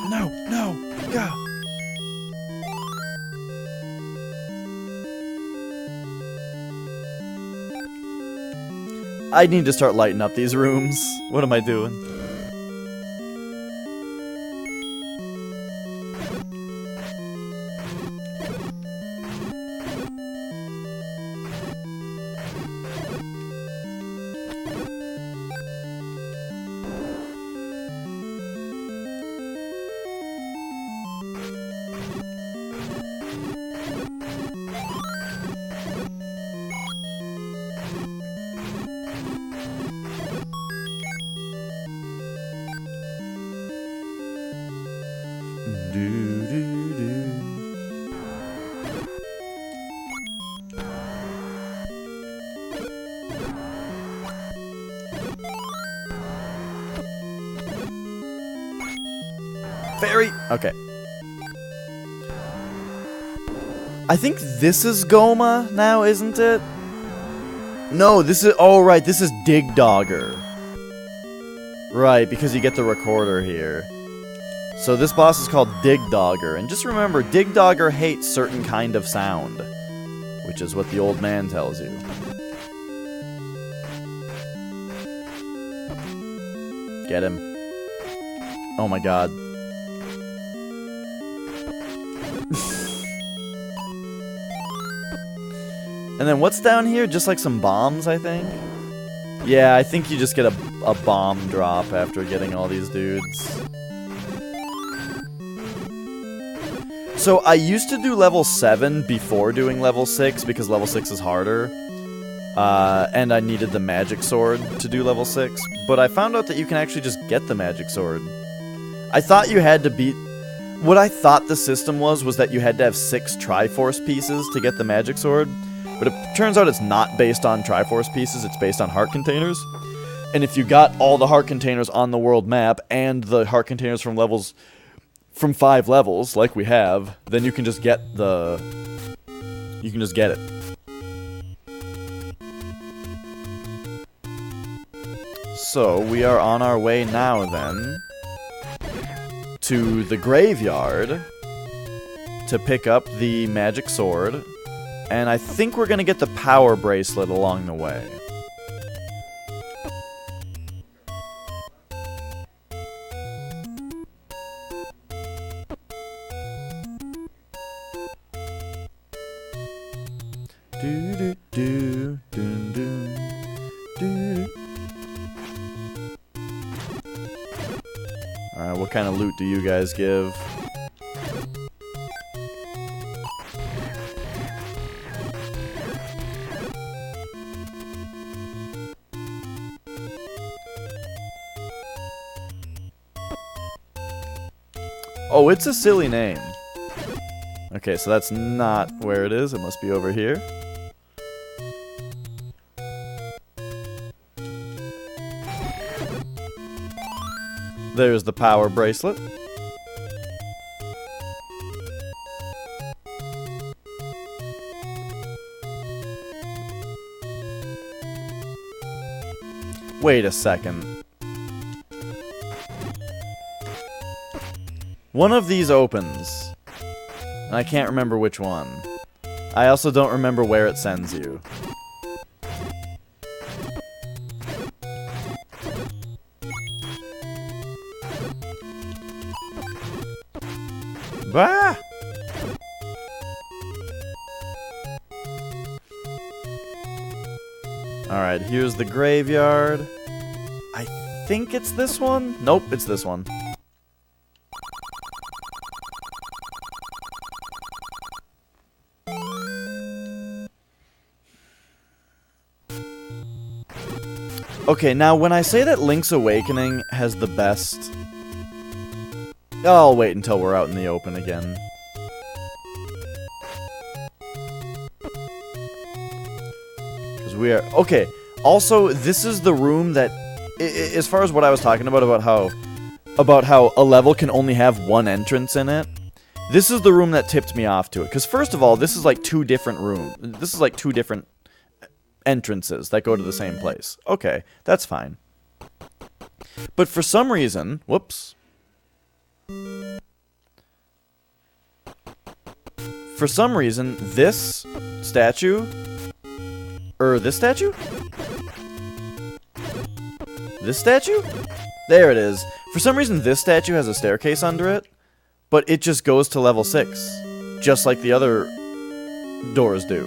No, go! I need to start lighting up these rooms. What am I doing? Fairy! Okay. I think this is Goma now, isn't it? No, this is... Oh, right, this is Dig Dogger. Right, because you get the recorder here. So this boss is called Dig Dogger. And just remember, Dig Dogger hates certain kind of sound. Which is what the old man tells you. Get him. Oh my god. And then what's down here? Just like some bombs, I think? Yeah, I think you just get a bomb drop after getting all these dudes. So I used to do level 7 before doing level 6 because level 6 is harder. And I needed the magic sword to do level 6. But I found out that you can actually just get the magic sword. I thought you had to beat... What I thought the system was that you had to have 6 Triforce pieces to get the magic sword. But it turns out it's not based on Triforce pieces, it's based on heart containers. And if you got all the heart containers on the world map and the heart containers from 5 levels, like we have, then you can just get the... You can just get it. So, we are on our way now, then, to the graveyard to pick up the magic sword. And I think we're gonna get the power bracelet along the way. What kind of loot do you guys give? Oh, it's a silly name. Okay, so that's not where it is. It must be over here. There's the power bracelet. Wait a second. One of these opens. And I can't remember which one. I also don't remember where it sends you. Bah! Alright, here's the graveyard. I think it's this one? Nope, it's this one. Okay, now when I say that Link's Awakening has the best... I'll wait until we're out in the open again. Because we are... Okay, also, this is the room that... As far as what I was talking about how a level can only have one entrance in it, this is the room that tipped me off to it. Because first of all, this is like two different rooms. This is like two different entrances that go to the same place. Okay, that's fine. But for some reason... Whoops. For some reason, this statue... this statue? This statue? There it is. For some reason, this statue has a staircase under it, but it just goes to level 6, just like the other doors do.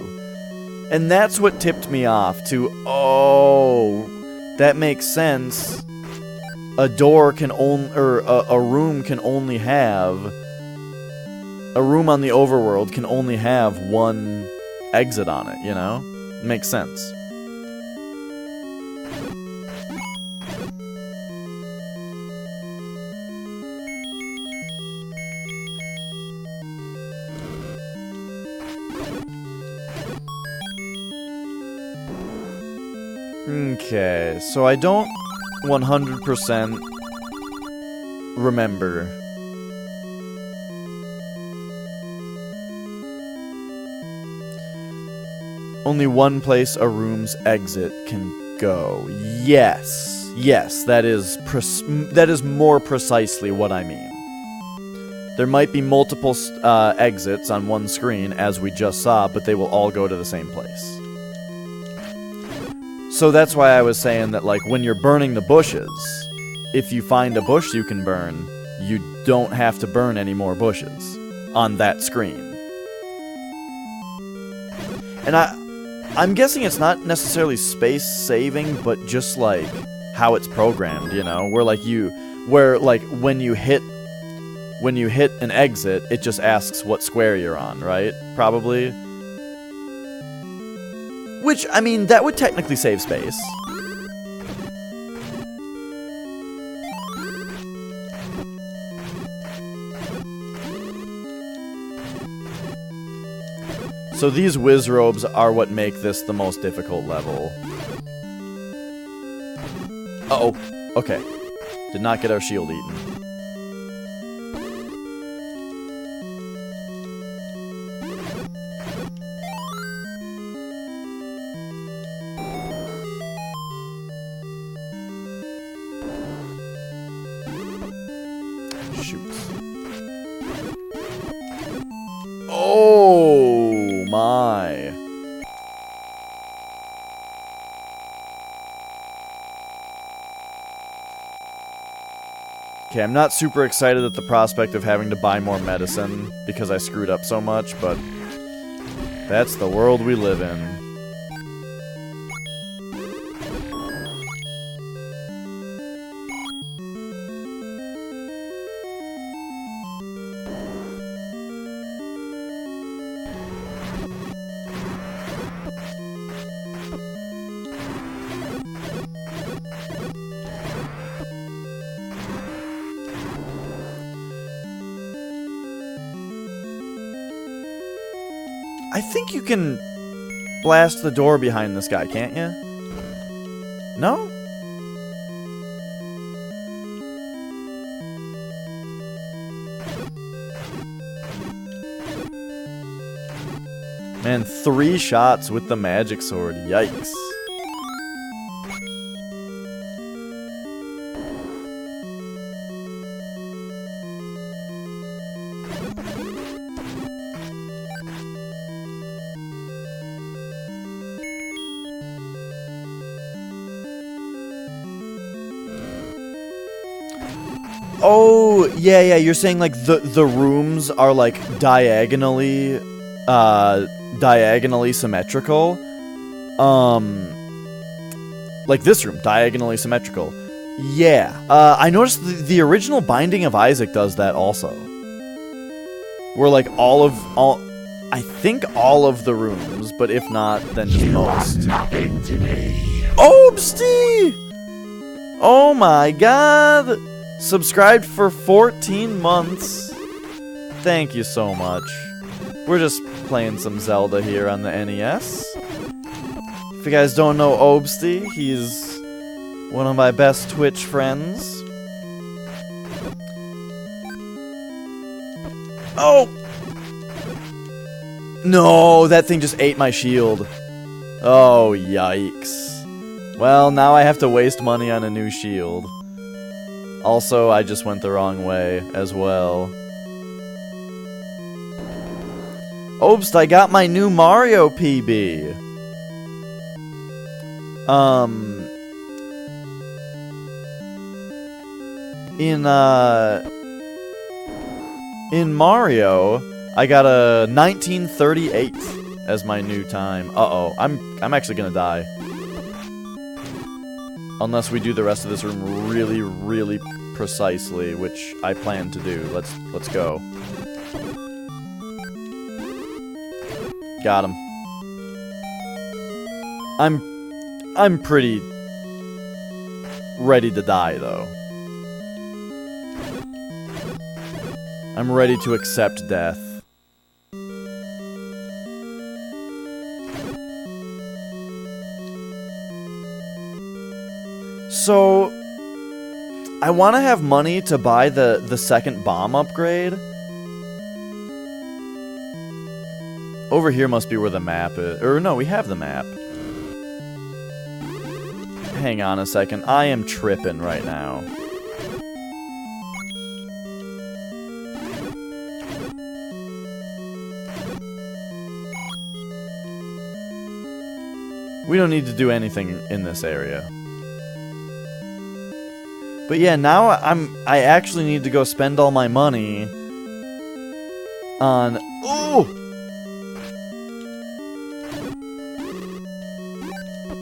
And that's what tipped me off to, oh, that makes sense. A door can only, or a room can only have, a room on the overworld can only have one exit on it, you know? It makes sense. Okay, so I don't 100% remember. Only one place a room's exit can go. Yes, yes, that is more precisely what I mean. There might be multiple exits on one screen, as we just saw, but they will all go to the same place. So that's why I was saying that, like, when you're burning the bushes, if you find a bush you can burn, you don't have to burn any more bushes on that screen. And I'm guessing it's not necessarily space saving, but just like how it's programmed, you know, where when you hit an exit, it just asks what square you're on, right? Probably. Which, I mean, that would technically save space. So these whiz robes are what make this the most difficult level. Uh-oh. Okay. Did not get our shield eaten. Oh my. Okay, I'm not super excited at the prospect of having to buy more medicine because I screwed up so much, but that's the world we live in. I think you can blast the door behind this guy, can't you? No? Man, 3 shots with the magic sword. Yikes. Oh, yeah, you're saying like the rooms are like diagonally symmetrical. Like this room, diagonally symmetrical. Yeah. I noticed the original Binding of Isaac does that also. Where like I think all of the rooms, but if not, then just most. Obsty! Oh my god! Subscribed for 14 months. Thank you so much. We're just playing some Zelda here on the NES. If you guys don't know Obsty, he's one of my best Twitch friends. Oh! No, that thing just ate my shield. Oh, yikes. Well, now I have to waste money on a new shield. Also, I just went the wrong way as well. Obst, I got my new Mario PB. In Mario, I got a 1938 as my new time. Uh-oh, I'm actually gonna die. Unless we do the rest of this room really, really precisely, which I plan to do. Let's go. Got him. I'm pretty ready to die, though. I'm ready to accept death. So, I want to have money to buy the second bomb upgrade. Over here must be where the map is. Or no, we have the map. Hang on a second. I am tripping right now. We don't need to do anything in this area. But yeah, now I actually need to go spend all my money on... Ooh!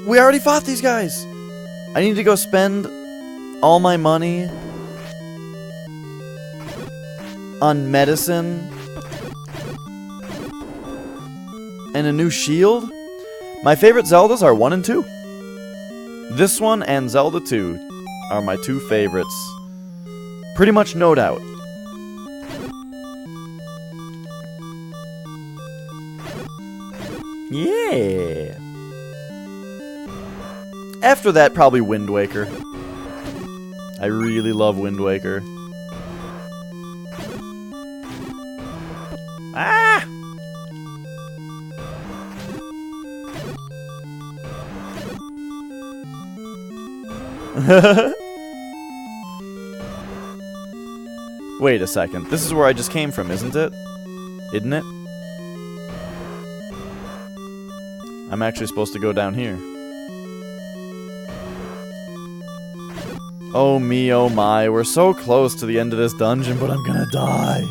We already fought these guys! I need to go spend all my money on medicine and a new shield. My favorite Zeldas are 1 and 2. This one and Zelda 2 are my 2 favorites. Pretty much no doubt. Yeah. After that, probably Wind Waker. I really love Wind Waker. Ah! Wait a second. This is where I just came from, isn't it? Isn't it? I'm actually supposed to go down here. Oh me, oh my. We're so close to the end of this dungeon, but I'm gonna die.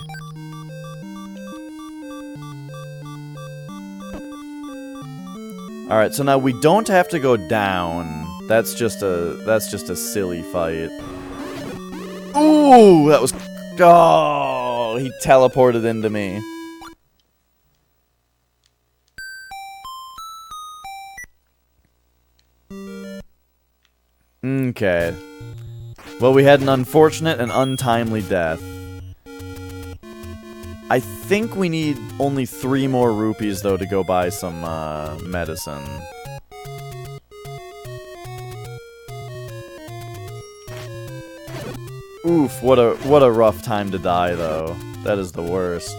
Alright, so now we don't have to go down. That's just a silly fight. Ooh, that was... Oh, he teleported into me. Okay. Well, we had an unfortunate and untimely death. I think we need only 3 more rupees, though, to go buy some medicine. Oof, what a rough time to die, though. That is the worst.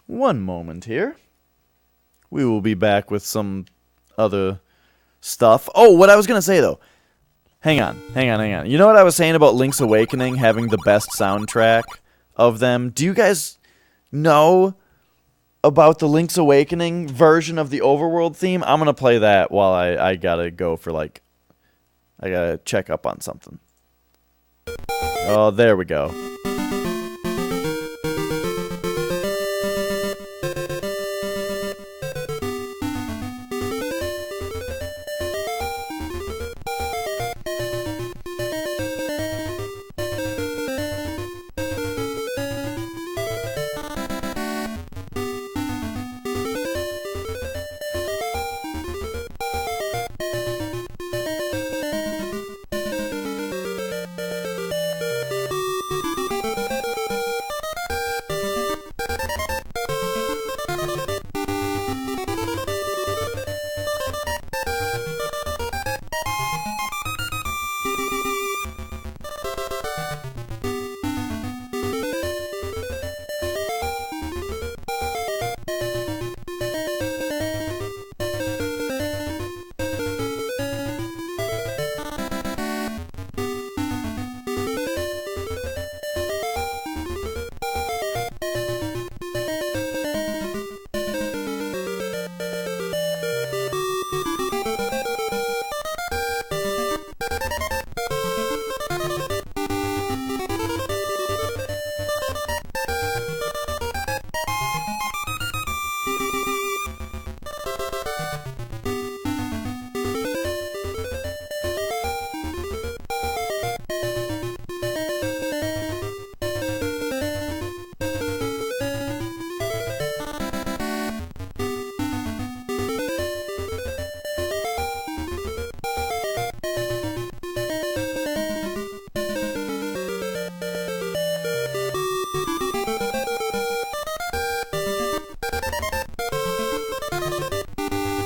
One moment here. We will be back with some other stuff. Oh, what I was gonna say, though. Hang on. You know what I was saying about Link's Awakening having the best soundtrack of them? Do you guys know about the Link's Awakening version of the Overworld theme? I'm gonna play that while I gotta go for, like... I gotta check up on something. Oh, there we go.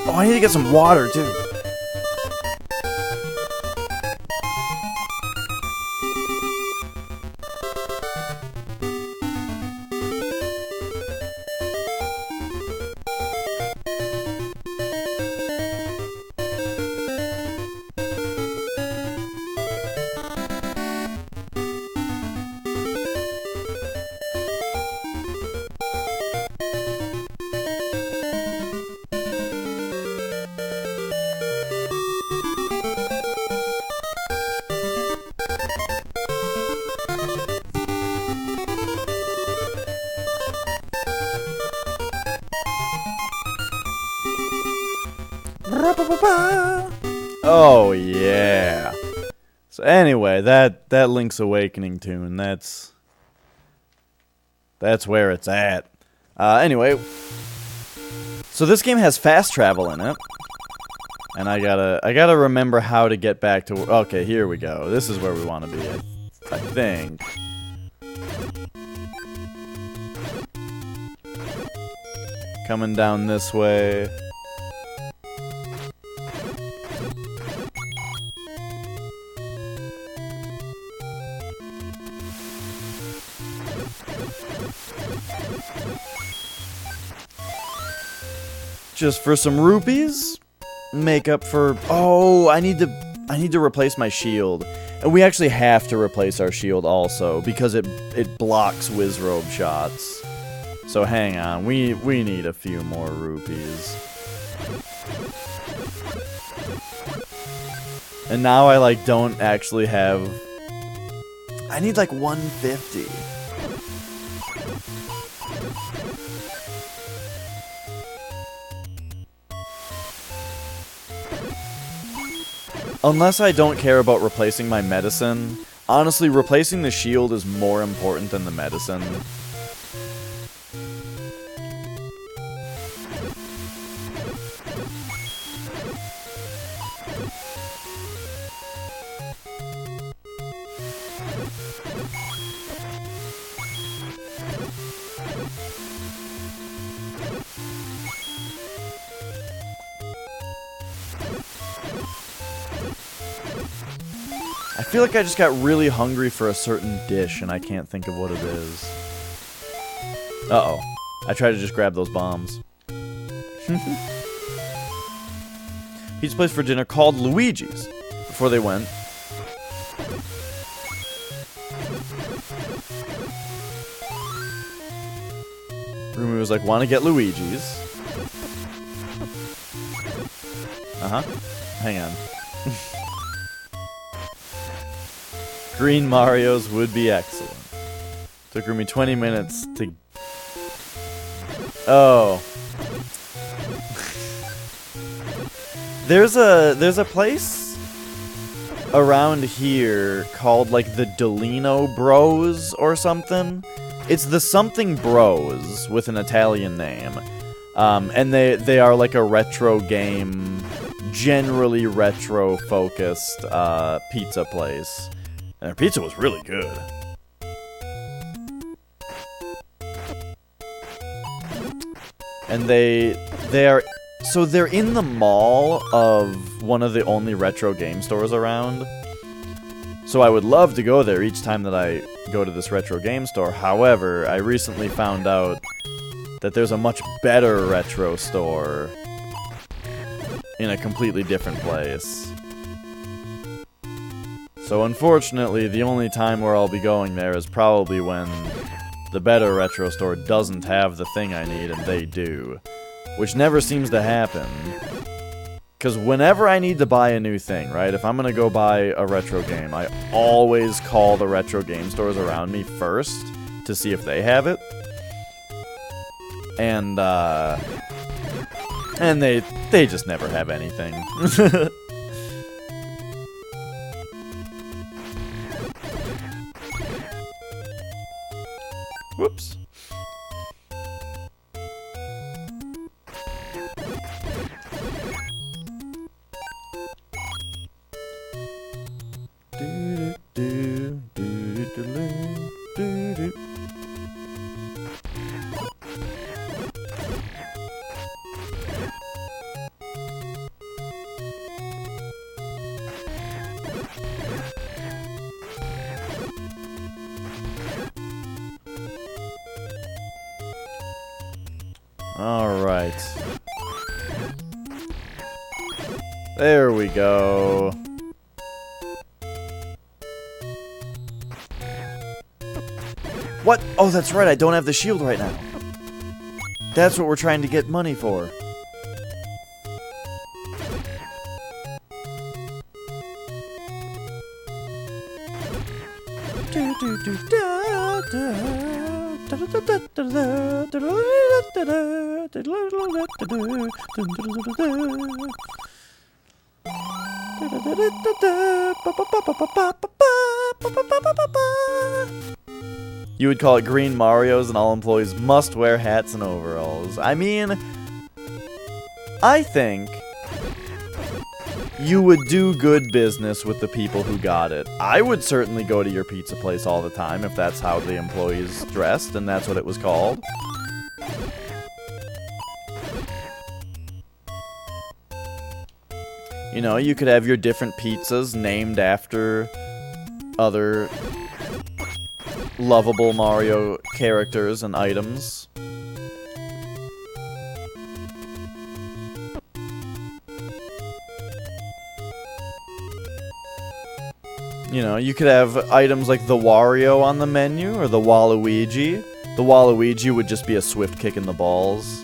Oh, I need to get some water, too. Oh yeah. So anyway, that Link's Awakening tune, that's where it's at. Anyway, so this game has fast travel in it, and I gotta remember how to get back to. Okay, here we go. This is where we want to be, I think. Coming down this way. Just for some rupees, make up for. Oh, I need to replace my shield, and we actually have to replace our shield also because it blocks Wizrobe shots. So hang on, we need a few more rupees. And now I like don't actually have. I need like 150. Unless I don't care about replacing my medicine, honestly, replacing the shield is more important than the medicine. feel like I just got really hungry for a certain dish, and I can't think of what it is. Uh-oh. I tried to just grab those bombs. Pizza place for dinner called Luigi's. Before they went. Rumi was like, want to get Luigi's? Uh-huh. Hang on. Green Marios would be excellent. Took Rumi 20 minutes to... Oh. There's a place around here called, like, the Delino Bros or something. It's the something Bros with an Italian name. And they are like a retro game, generally retro-focused pizza place. And their pizza was really good. And they are... So they're in the mall of one of the only retro game stores around. So I would love to go there each time that I go to this retro game store. However, I recently found out that there's a much better retro store in a completely different place. So unfortunately, the only time where I'll be going there is probably when the better retro store doesn't have the thing I need and they do. Which never seems to happen. Because whenever I need to buy a new thing, right? If I'm going to go buy a retro game, I always call the retro game stores around me first to see if they have it. And they just never have anything. Whoops. Alright. There we go. What? Oh, that's right, I don't have the shield right now. That's what we're trying to get money for. You would call it Green Marios, and all employees must wear hats and overalls. I mean, I think you would do good business with the people who got it. I would certainly go to your pizza place all the time if that's how the employees dressed and that's what it was called. You know, you could have your different pizzas named after other lovable Mario characters and items. You know, you could have items like the Wario on the menu, or the Waluigi. The Waluigi would just be a swift kick in the balls.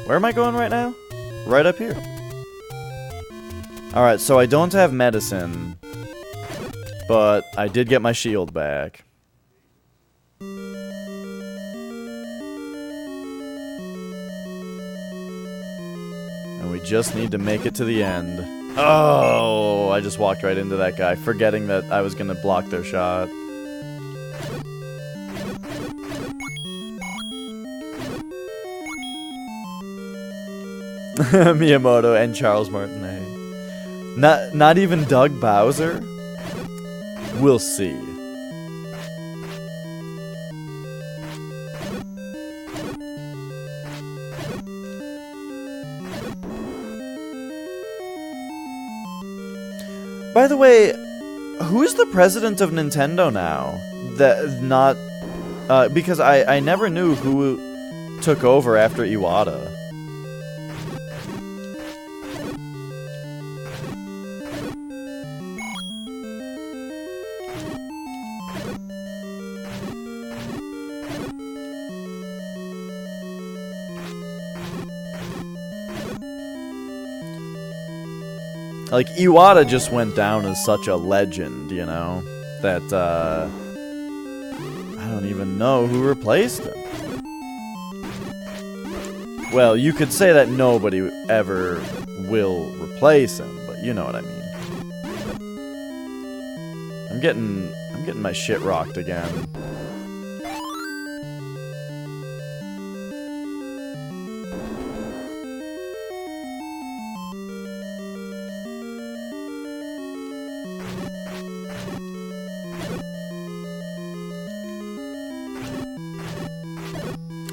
Where am I going right now? Right up here. Alright, so I don't have medicine, but I did get my shield back. And we just need to make it to the end. Oh, I just walked right into that guy, forgetting that I was gonna block their shot. Miyamoto and Charles Martinet. Not even Doug Bowser? We'll see. By the way, who's the president of Nintendo now? Because I never knew who took over after Iwata. Like, Iwata just went down as such a legend, you know, that, I don't even know who replaced him. Well, you could say that nobody ever will replace him, but you know what I mean. I'm getting my shit rocked again.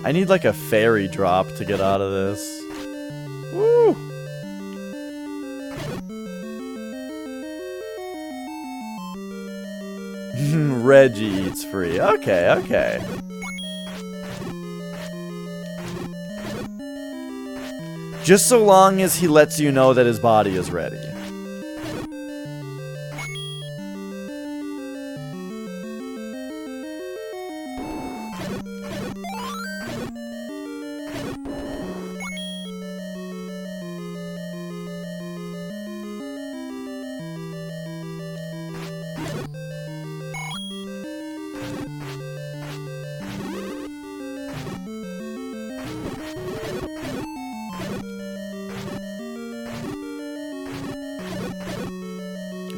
I need like a fairy drop to get out of this. Woo! Reggie eats free. Okay, okay. Just so long as he lets you know that his body is ready.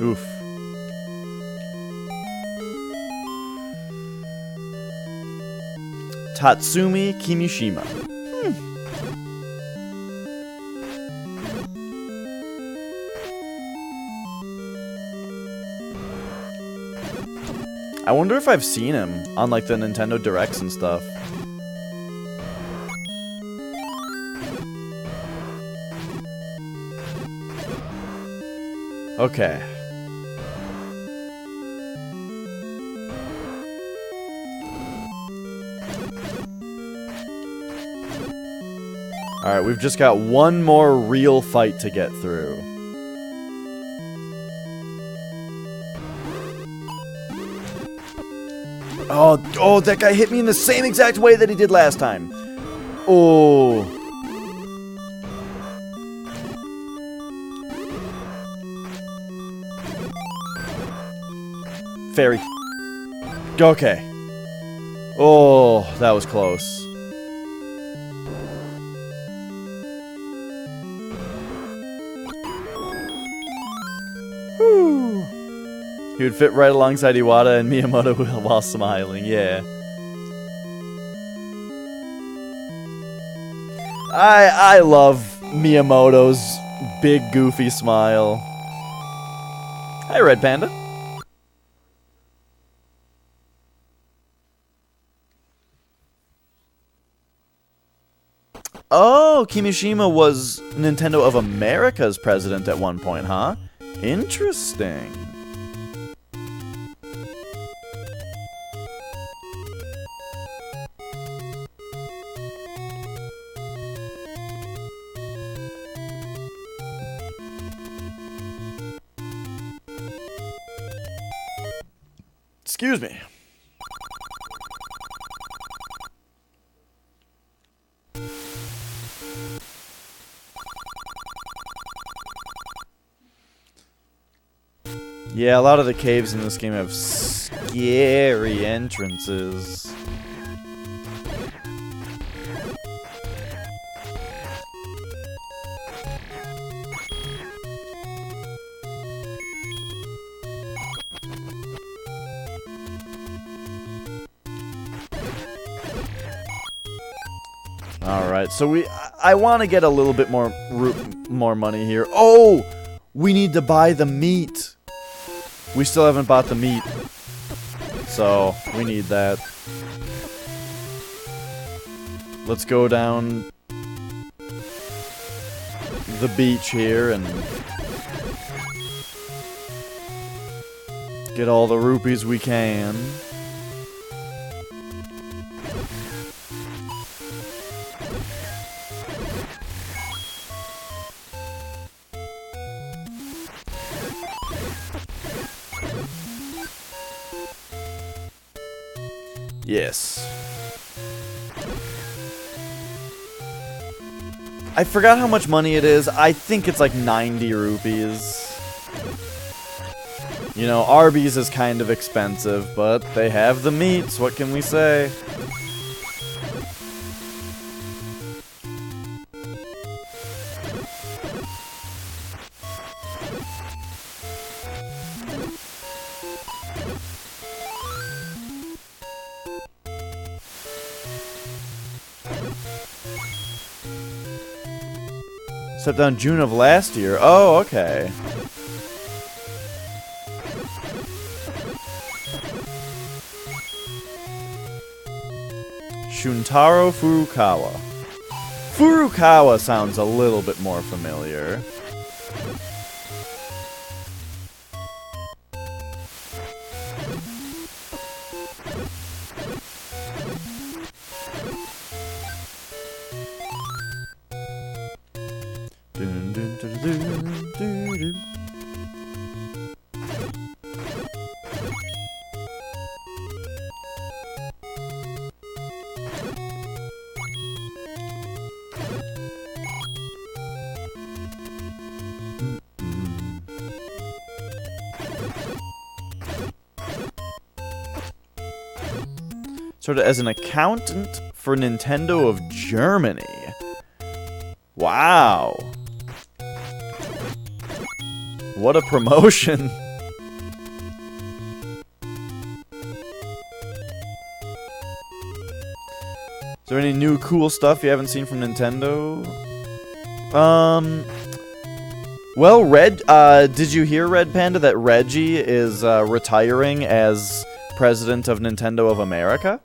Oof. Tatsumi Kimishima. I wonder if I've seen him on like the Nintendo Directs and stuff. Okay. Alright, we've just got one more real fight to get through. Oh, that guy hit me in the same exact way that he did last time. Oh. Fairy. Okay. Oh, that was close. Whew. He would fit right alongside Iwata and Miyamoto while smiling, yeah. I love Miyamoto's big goofy smile. Hi, Red Panda. Oh, Kimishima was Nintendo of America's president at one point, huh? Interesting. Excuse me. Yeah, a lot of the caves in this game have scary entrances. Alright, so I want to get a little bit more money here. Oh, we need to buy the meat. We still haven't bought the meat, so we need that. Let's go down the beach here and get all the rupees we can. Yes. I forgot how much money it is. I think it's like 90 rupees. You know, Arby's is kind of expensive, but they have the meats. What can we say? Stepped down June of last year. Oh, okay. Shuntaro Furukawa. Furukawa sounds a little bit more familiar. Started as an accountant for Nintendo of Germany. Wow. What a promotion. Is there any new cool stuff you haven't seen from Nintendo? Well, did you hear, Red Panda, that Reggie is retiring as president of Nintendo of America?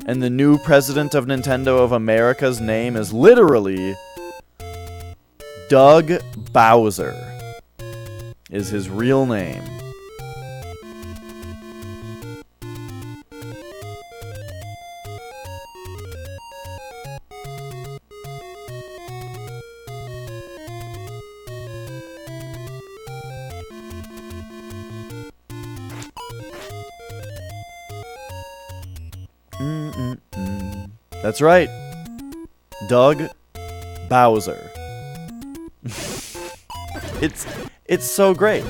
And the new president of Nintendo of America's name is literally Doug Bowser. Is his real name. That's right. Doug Bowser. It's so great.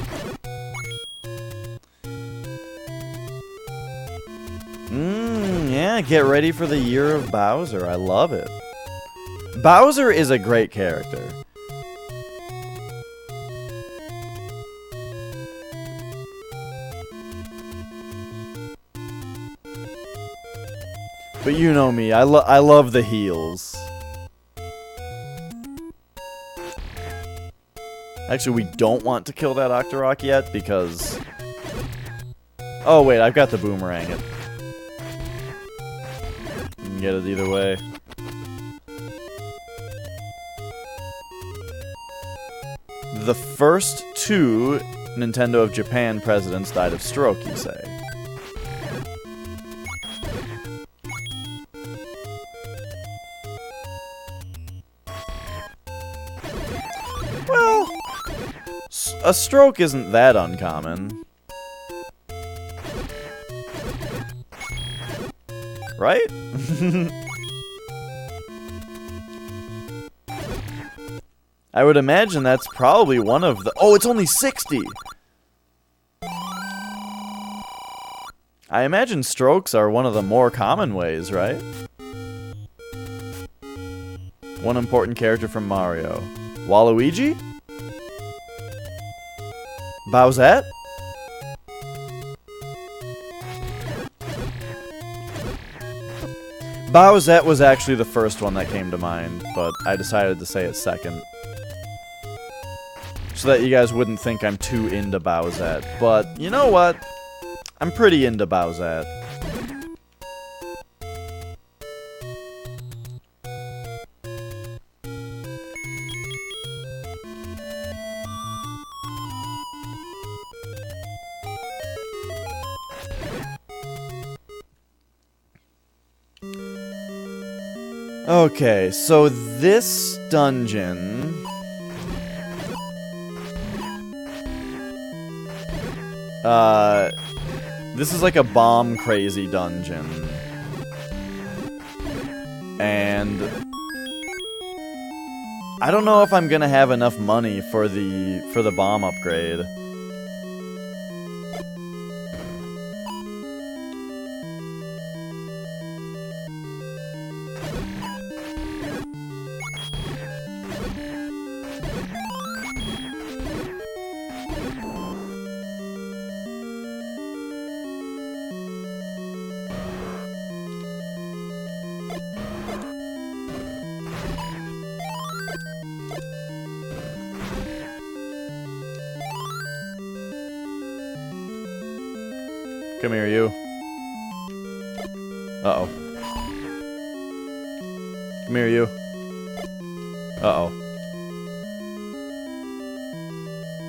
Yeah, get ready for the year of Bowser. I love it. Bowser is a great character. But you know me, I love the heels. Actually, we don't want to kill that Octorok yet because... Oh wait, I've got the boomerang. You can get it either way. The first two Nintendo of Japan presidents died of stroke, you say? Well, a stroke isn't that uncommon. Right? I would imagine that's probably one of the... Oh, it's only 60! I imagine strokes are one of the more common ways, right? One important character from Mario. Waluigi? Bowsette? Bowsette was actually the first one that came to mind, but I decided to say it second. So that you guys wouldn't think I'm too into Bowsette. But, you know what? I'm pretty into Bowsette. Okay, so this dungeon... this is like a bomb-crazy dungeon. And... I don't know if I'm gonna have enough money for the bomb upgrade. Come here, you. Uh-oh. Come here, you. Uh-oh.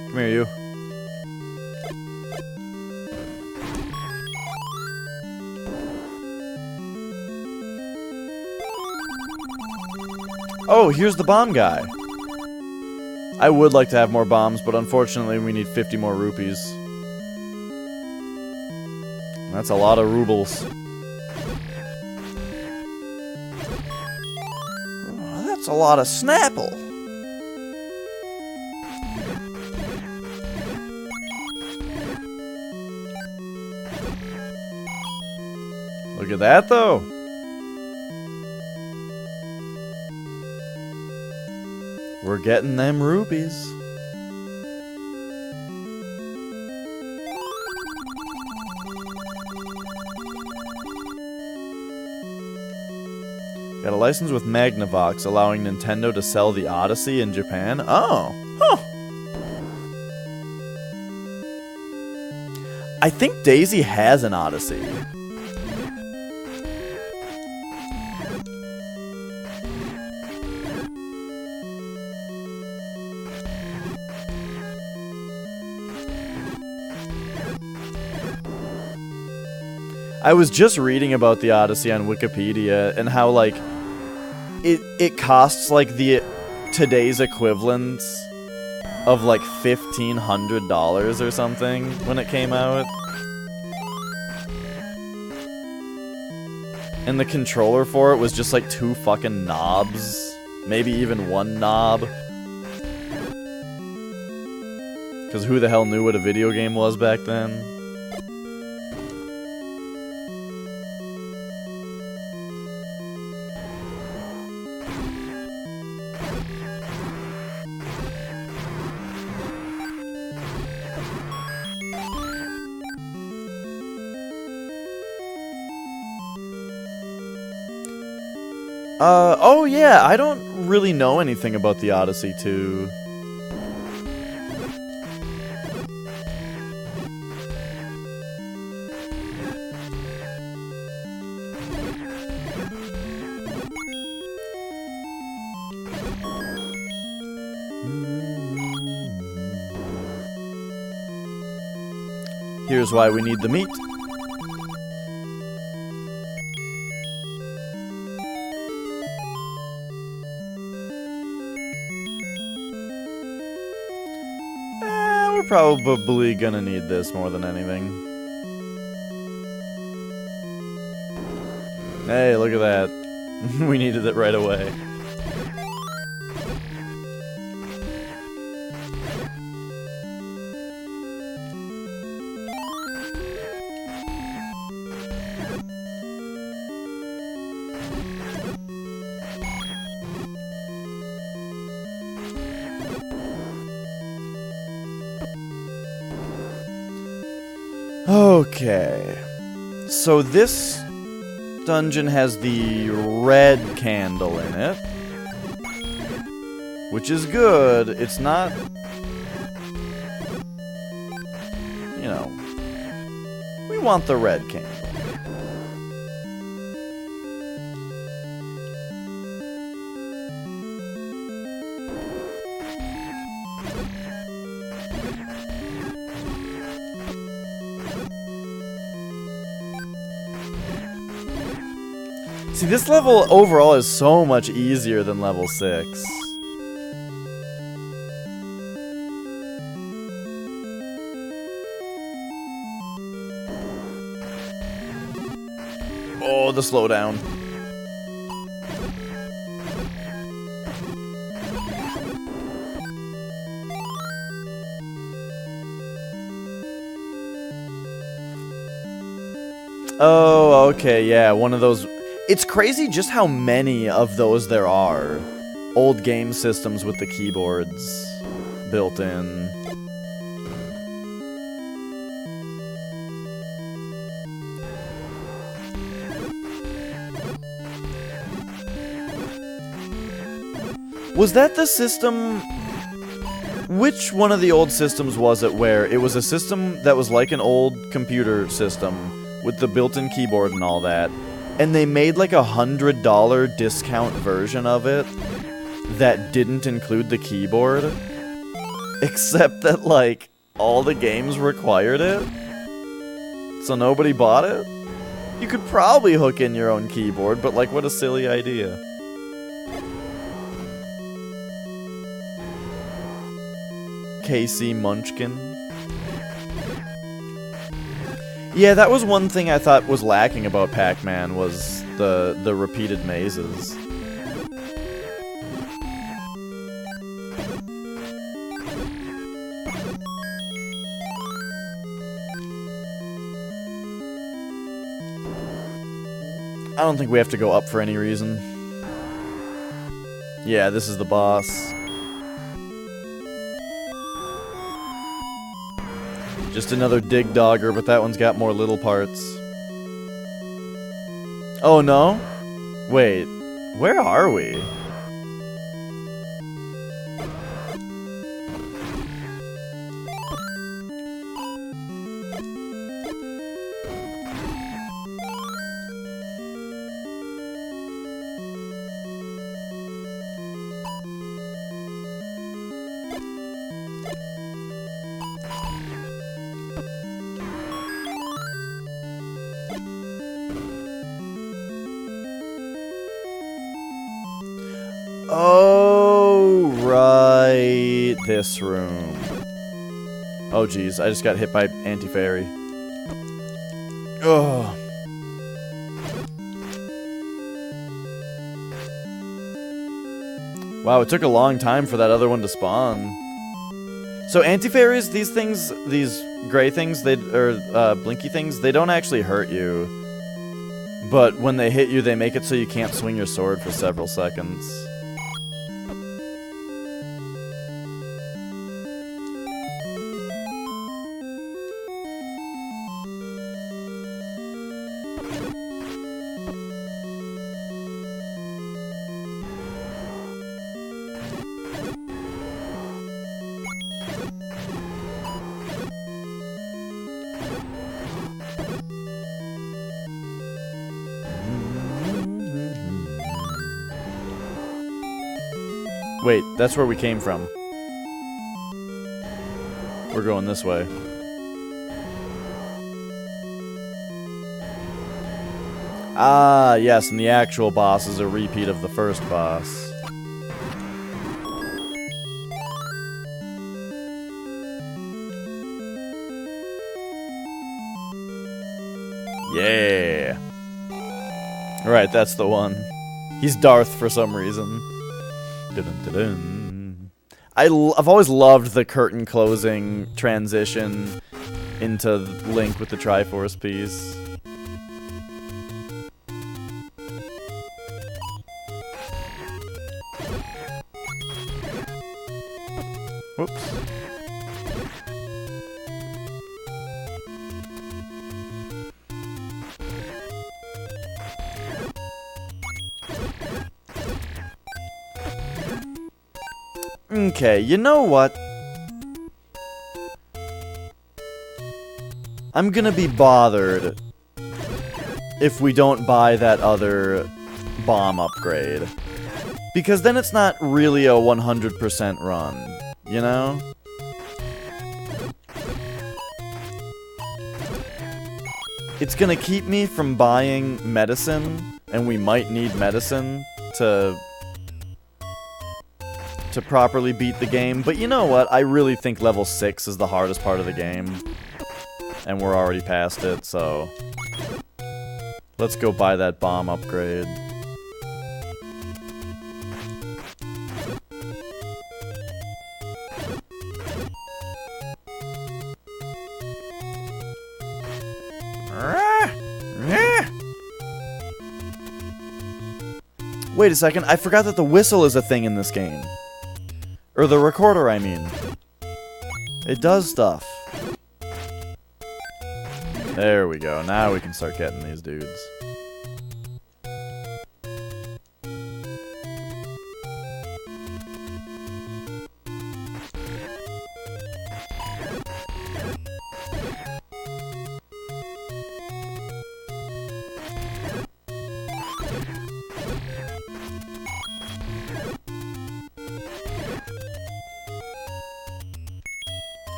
Come here, you. Oh, here's the bomb guy. I would like to have more bombs, but unfortunately we need 50 more rupees. That's a lot of rubles. Oh, that's a lot of Snapple. Look at that, though. We're getting them rupees. Got a license with Magnavox, allowing Nintendo to sell the Odyssey in Japan. Oh, huh. I think Daisy has an Odyssey. I was just reading about the Odyssey on Wikipedia and how, like, it costs, like, the today's equivalent of, like, $1,500 or something when it came out. And the controller for it was just, like, 2 fucking knobs. Maybe even 1 knob. Because who the hell knew what a video game was back then? Oh yeah, I don't really know anything about the Odyssey 2. Here's why we need the meat. We're probably gonna need this more than anything. Hey, look at that. We needed it right away. Okay, so this dungeon has the red candle in it, which is good. It's not, you know, we want the red candle. See, this level overall is so much easier than level 6. Oh, the slowdown. Oh, okay, yeah, one of those. It's crazy just how many of those there are. Old game systems with the keyboards built in. Was that the system? Which one of the old systems was it where it was a system that was like an old computer system with the built-in keyboard and all that? And they made like $100 discount version of it that didn't include the keyboard. Except that, like, all the games required it. So nobody bought it. You could probably hook in your own keyboard, but like, what a silly idea. KC Munchkin. Yeah, that was one thing I thought was lacking about Pac-Man, was the repeated mazes. I don't think we have to go up for any reason. Yeah, this is the boss. Just another dig dogger, but that one's got more little parts. Oh no? Wait, where are we? Oh, right. This room. Oh, geez. I just got hit by anti-fairy. Ugh. Wow, it took a long time for that other one to spawn. So anti-fairies, these things, these gray things, blinky things, they don't actually hurt you. But when they hit you, they make it so you can't swing your sword for several seconds. Wait, that's where we came from. We're going this way. Ah, yes, and the actual boss is a repeat of the first boss. Yeah. Alright, that's the one. He's Darth for some reason. Dun-dun-dun-dun. I've always loved the curtain closing transition into Link with the Triforce piece. Whoops. Okay, you know what? I'm gonna be bothered if we don't buy that other bomb upgrade. Because then it's not really a 100% run, you know? It's gonna keep me from buying medicine, and we might need medicine to properly beat the game. But you know what? I really think level 6 is the hardest part of the game. And we're already past it, so let's go buy that bomb upgrade. Wait a second, I forgot that the whistle is a thing in this game. Or the recorder, I mean. It does stuff. There we go, now we can start getting these dudes.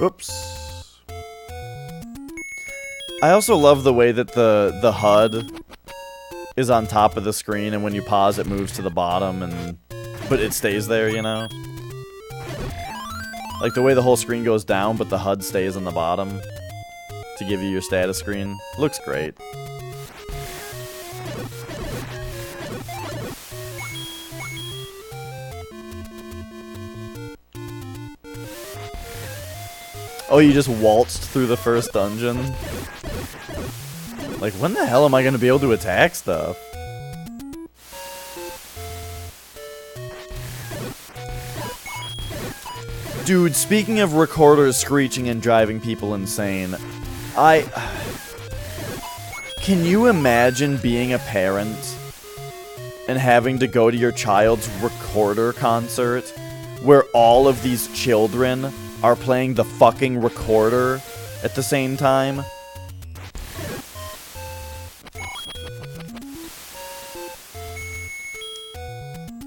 Oops. I also love the way that the HUD is on top of the screen, and when you pause it moves to the bottom, but it stays there, you know? Like the way the whole screen goes down, but the HUD stays on the bottom to give you your status screen. Looks great. Oh, you just waltzed through the first dungeon? Like, when the hell am I gonna be able to attack stuff? Dude, speaking of recorders screeching and driving people insane, can you imagine being a parent and having to go to your child's recorder concert where all of these children are playing the fucking recorder at the same time?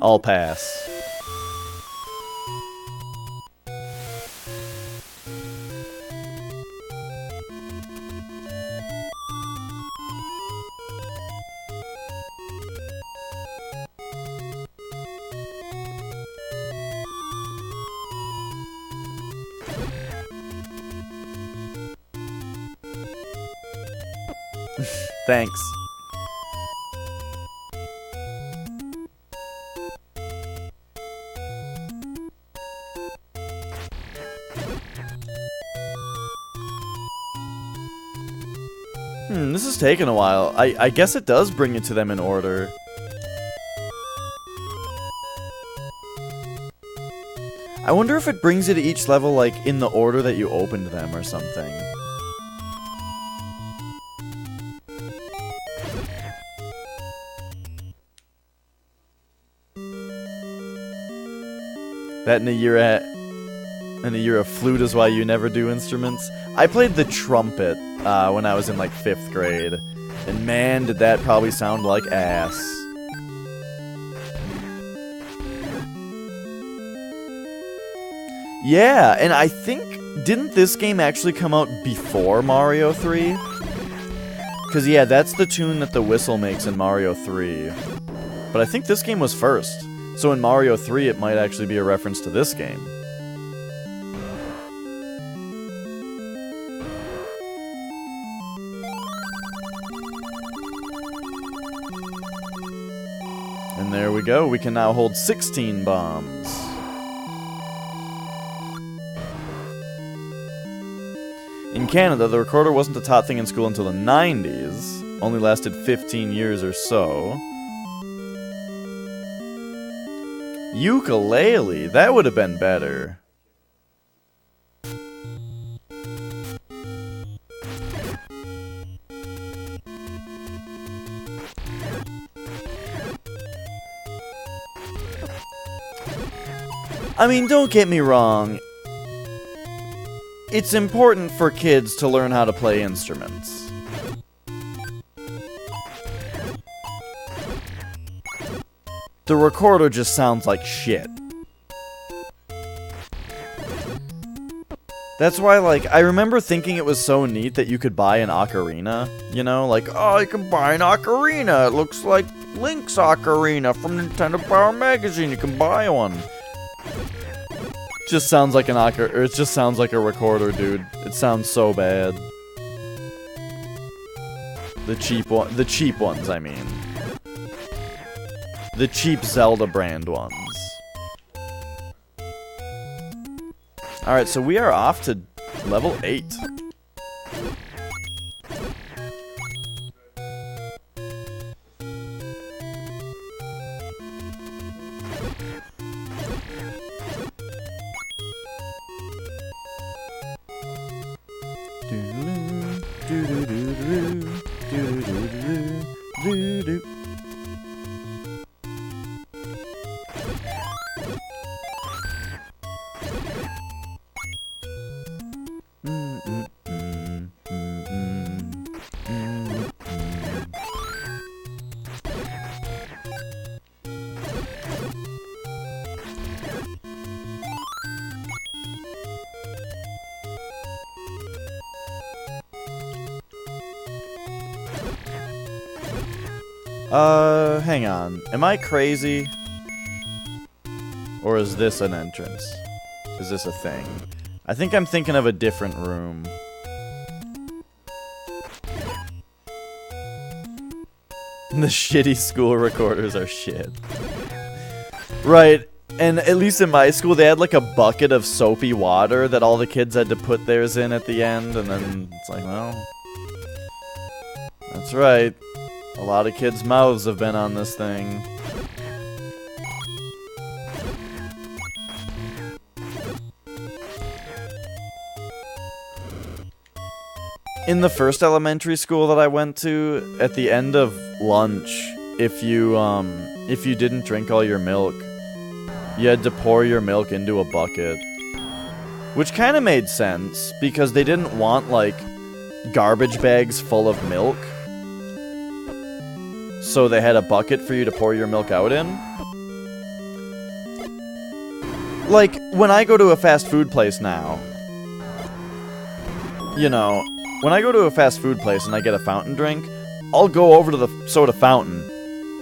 I'll pass. Thanks. This is taking a while. I guess it does bring it to them in order. I wonder if it brings you to each level, like, in the order that you opened them or something. That in a year of flute is why you never do instruments. I played the trumpet when I was in like 5th grade, and man, did that probably sound like ass. Yeah, and I think, didn't this game actually come out before Mario 3? Because yeah, that's the tune that the whistle makes in Mario 3. But I think this game was first. So in Mario 3, it might actually be a reference to this game. And there we go. We can now hold 16 bombs. In Canada, the recorder wasn't a taught thing in school until the 90s. Only lasted 15 years or so. Ukulele, that would have been better. I mean, don't get me wrong. It's important for kids to learn how to play instruments. The recorder just sounds like shit. That's why, like, I remember thinking it was so neat that you could buy an ocarina. You know, like, oh, you can buy an ocarina. It looks like Link's ocarina from Nintendo Power Magazine. You can buy one. Just sounds like an it just sounds like a recorder, dude. It sounds so bad. The cheap ones, I mean. The cheap Zelda brand ones. Alright, so we are off to level 8. Hang on. Am I crazy? Or is this an entrance? Is this a thing? I think I'm thinking of a different room. The shitty school recorders are shit. Right, and at least in my school, they had like a bucket of soapy water that all the kids had to put theirs in at the end, and then it's like, well... That's right. A lot of kids' mouths have been on this thing. In the first elementary school that I went to, at the end of lunch, if you didn't drink all your milk, you had to pour your milk into a bucket. Which kind of made sense, because they didn't want, like, garbage bags full of milk. So they had a bucket for you to pour your milk out in. Like, when I go to a fast food place now, you know, when I go to a fast food place and I get a fountain drink, I'll go over to the soda fountain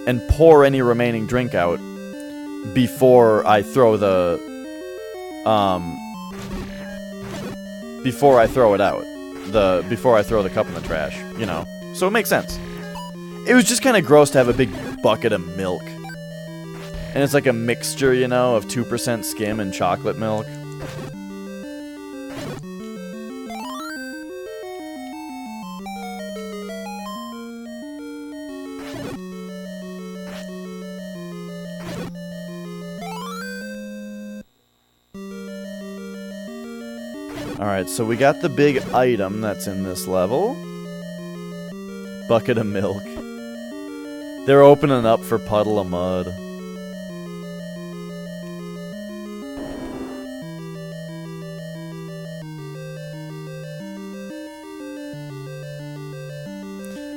and pour any remaining drink out before I throw the, before I throw it out. Before I throw the cup in the trash, you know. So it makes sense. It was just kind of gross to have a big bucket of milk. And it's like a mixture, you know, of 2% skim and chocolate milk. Alright, so we got the big item that's in this level. Bucket of milk. They're opening up for Puddle of Mud.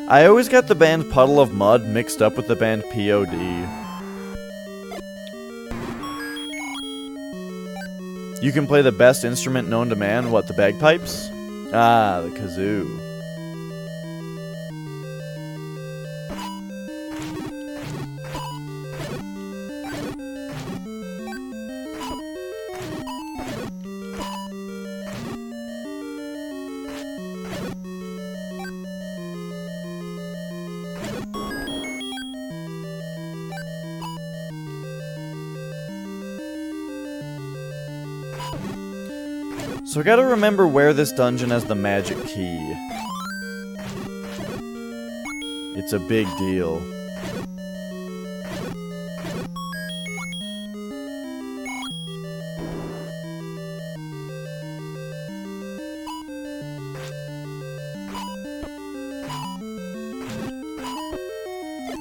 I always got the band Puddle of Mud mixed up with the band POD. You can play the best instrument known to man. What, the bagpipes? Ah, the kazoo. So I gotta remember where this dungeon has the magic key. It's a big deal.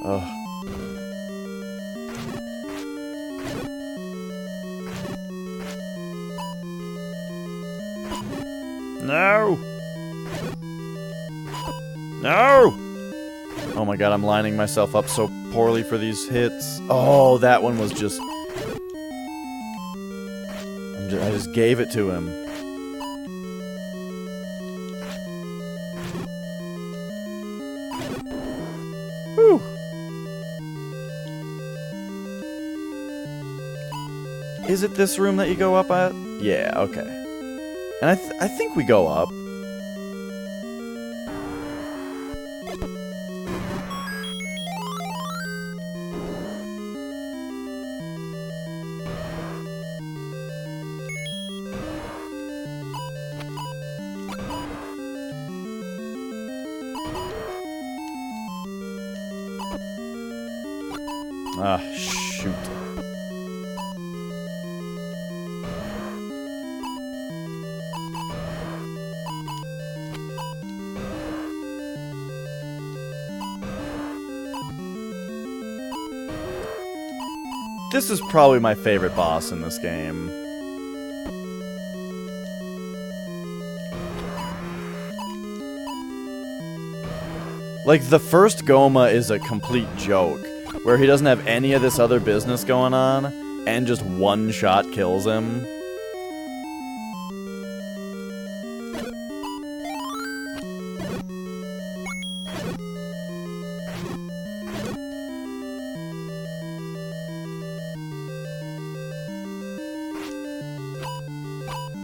Ugh. No! No! Oh my god, I'm lining myself up so poorly for these hits. Oh, that one was just... I just gave it to him. Whew. Is it this room that you go up at? Yeah, okay. And I think we go up. Ah, shoot. This is probably my favorite boss in this game. Like, the first Goma is a complete joke, where he doesn't have any of this other business going on, and just one shot kills him.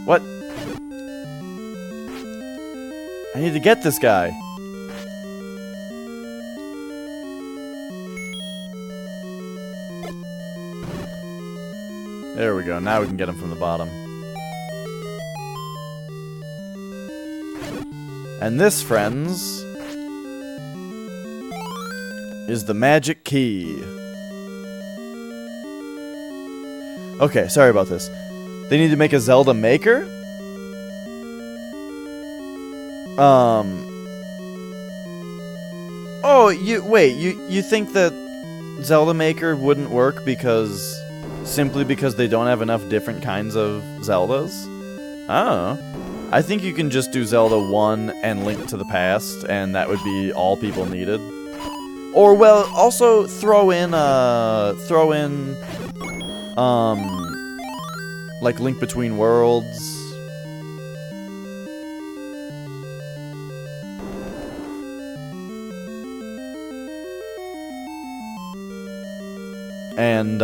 What? I need to get this guy. There we go. Now we can get him from the bottom. And this, friends, is the magic key. Okay, sorry about this. They need to make a Zelda maker? Oh, you think that Zelda Maker wouldn't work simply because they don't have enough different kinds of Zeldas? I don't know. I think you can just do Zelda 1 and Link to the Past, and that would be all people needed. Or, well, also throw in, like Link Between Worlds. And,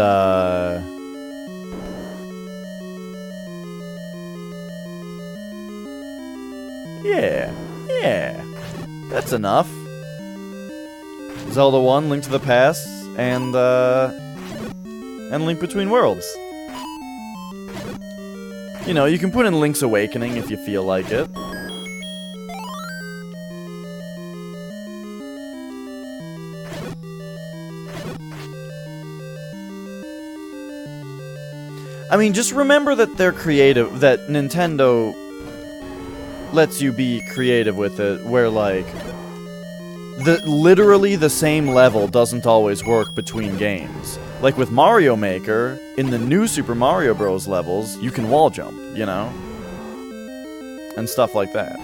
yeah, that's enough. Zelda 1, Link to the Past, and Link Between Worlds. You know, you can put in Link's Awakening if you feel like it. I mean, just remember that they're creative, that Nintendo lets you be creative with it, where, like, literally the same level doesn't always work between games. Like with Mario Maker, in the new Super Mario Bros. Levels, you can wall jump, you know? And stuff like that.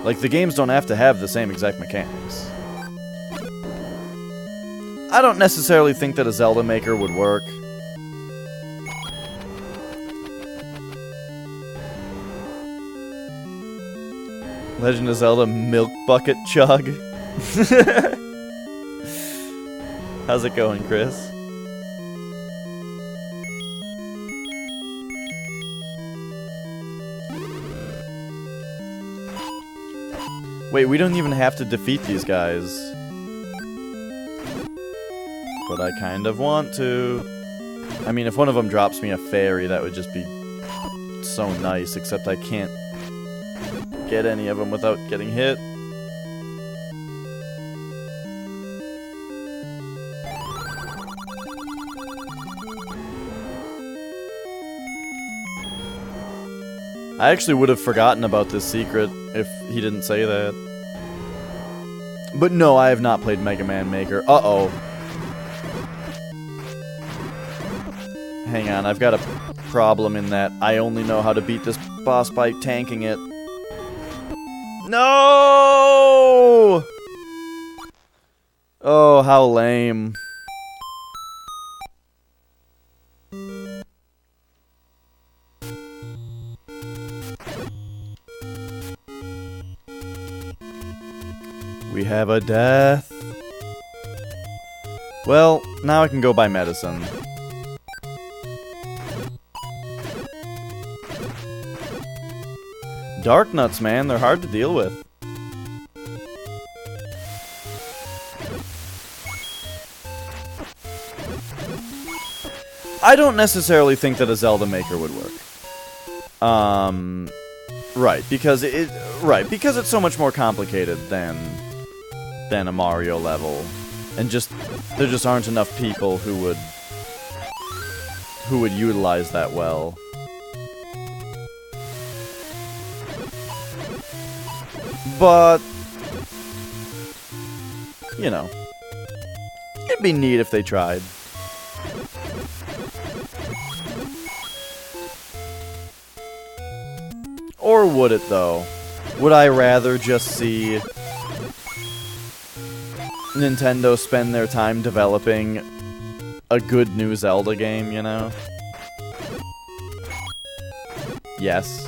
Like, the games don't have to have the same exact mechanics. I don't necessarily think that a Zelda Maker would work. Legend of Zelda Milk Bucket Chug. How's it going, Chris? Wait, we don't even have to defeat these guys. But I kind of want to. I mean, if one of them drops me a fairy, that would just be so nice, except I can't get any of them without getting hit. I actually would have forgotten about this secret if he didn't say that. But no, I have not played Mega Man Maker. Uh-oh. Hang on, I've got a problem in that I only know how to beat this boss by tanking it. No! Oh, how lame. We have a death. Well, now I can go buy medicine. Dark nuts, man, they're hard to deal with. I don't necessarily think that a Zelda Maker would work. Right, because it's so much more complicated than a Mario level. And there just aren't enough people who would utilize that well. But, you know, it'd be neat if they tried. Or would it, though? Would I rather just see Nintendo spend their time developing a good new Zelda game, you know? Yes.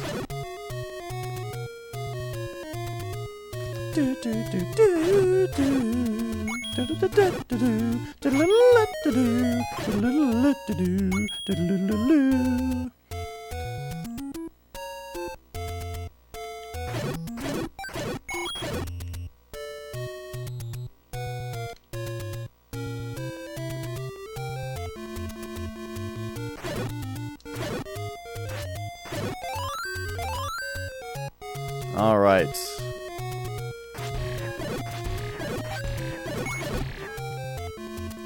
All right.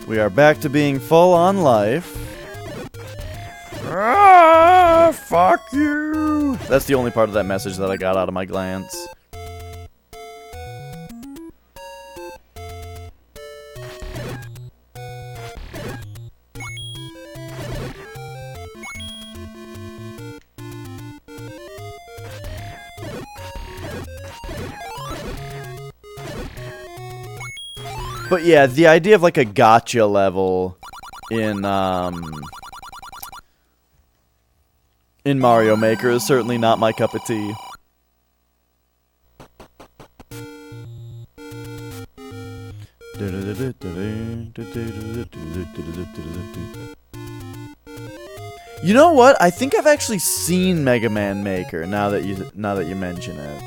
We are back to being full on life. Ah, fuck you! That's the only part of that message that I got out of my glance. But yeah, the idea of like a gotcha level in Mario Maker is certainly not my cup of tea. You know what? I think I've actually seen Mega Man Maker now that you mention it.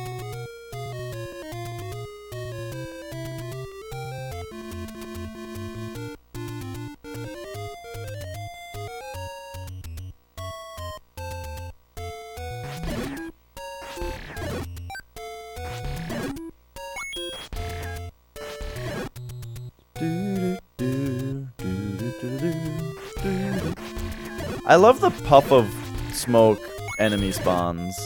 I love the puff of smoke enemy spawns.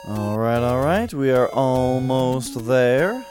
Alright, we are almost there.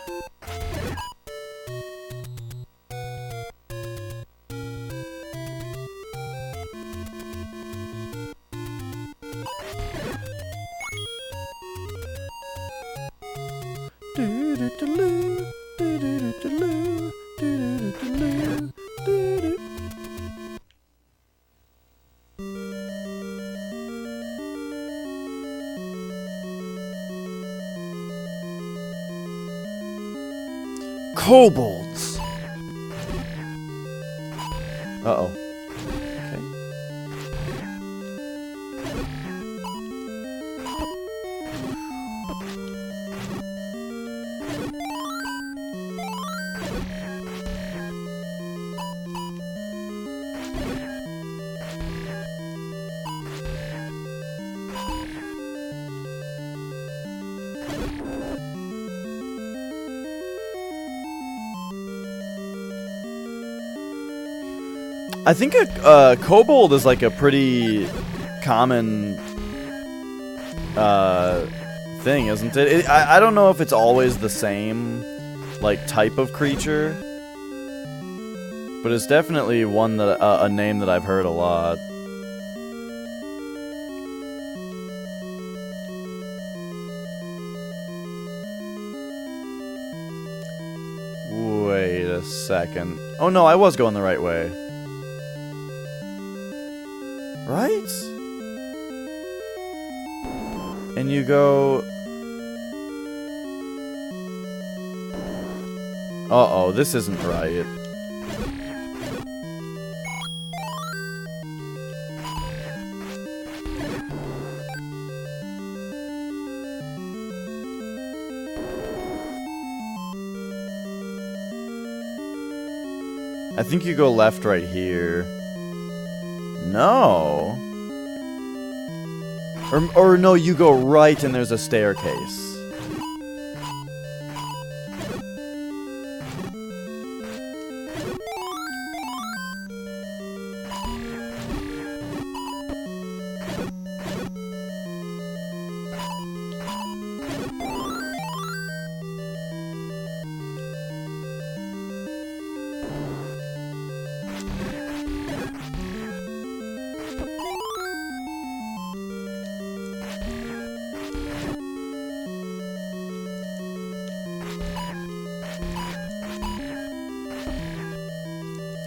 Kobolds. Uh-oh. Okay. I think a kobold is like a pretty common thing, isn't it? I don't know if it's always the same like type of creature, but it's definitely one that a name that I've heard a lot. Wait a second. Oh no, I was going the right way. Right? And you go... Uh-oh, this isn't right. I think you go left right here. No. Or no, you go right and there's a staircase.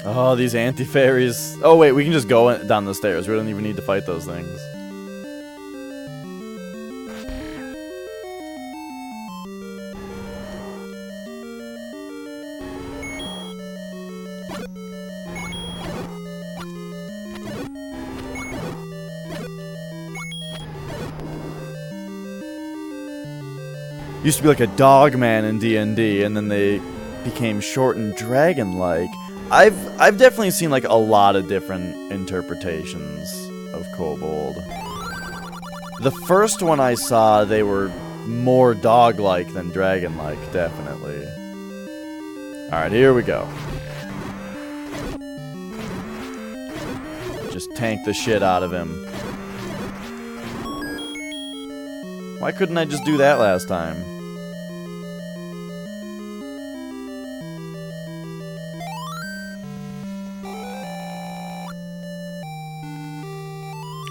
Oh, these anti-fairies. Oh, wait, we can just go down the stairs. We don't even need to fight those things. Used to be like a dog man in D&D, and then they became short and dragon-like. I've definitely seen like a lot of different interpretations of kobold. The first one I saw, they were more dog-like than dragon-like, definitely. Alright, here we go. Just tank the shit out of him. Why couldn't I just do that last time?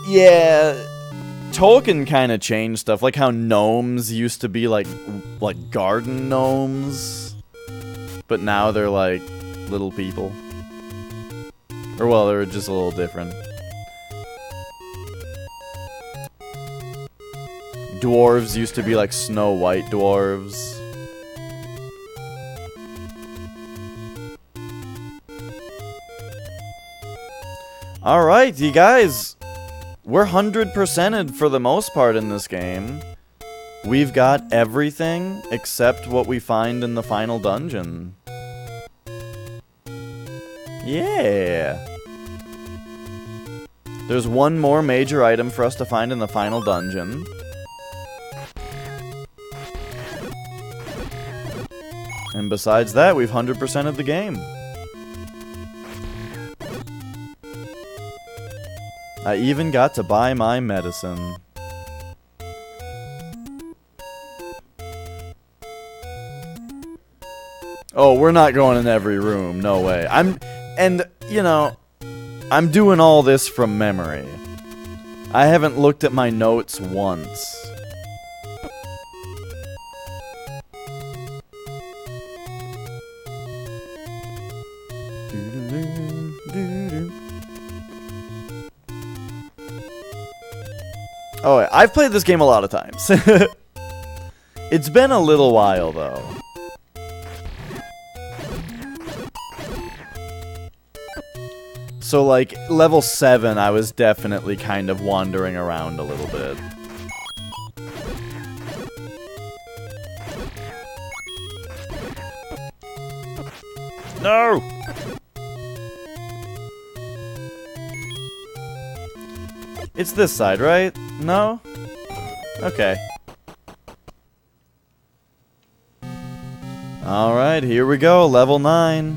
Yeah, Tolkien kind of changed stuff, like how gnomes used to be like garden gnomes, but now they're like little people. Or well, they're just a little different. Dwarves used to be like Snow White dwarves. Alright, you guys. We're 100%ed for the most part in this game. We've got everything except what we find in the final dungeon. Yeah. There's one more major item for us to find in the final dungeon. And besides that, we've 100%ed the game. I even got to buy my medicine. Oh, we're not going in every room. No way. And, you know, I'm doing all this from memory. I haven't looked at my notes once. Oh, I've played this game a lot of times. It's been a little while, though. So, like, level 7, I was definitely kind of wandering around a little bit. No! It's this side, right? No? Okay. Alright, here we go, level 9.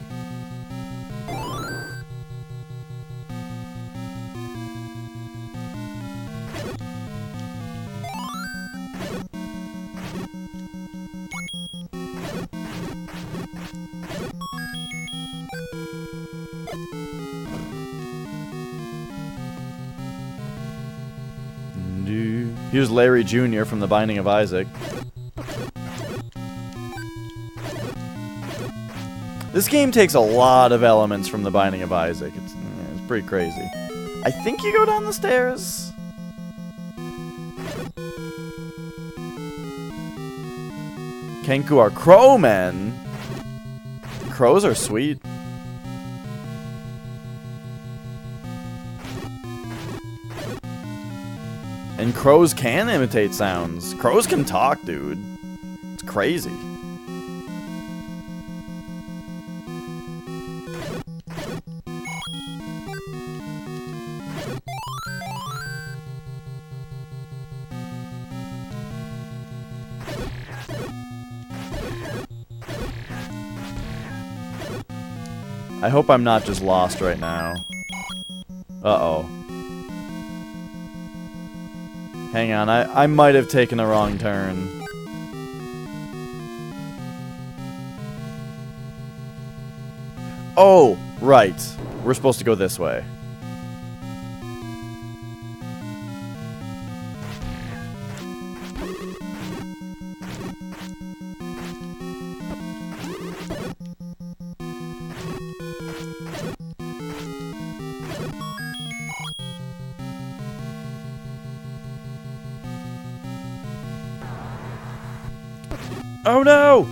Here's Larry Jr. from The Binding of Isaac. This game takes a lot of elements from The Binding of Isaac. It's pretty crazy. I think you go down the stairs. Kenku are crowmen. Crows are sweet. And crows can imitate sounds. Crows can talk, dude. It's crazy. I hope I'm not just lost right now. Uh-oh. Hang on, I might have taken a wrong turn. Oh, right. We're supposed to go this way. Oh no!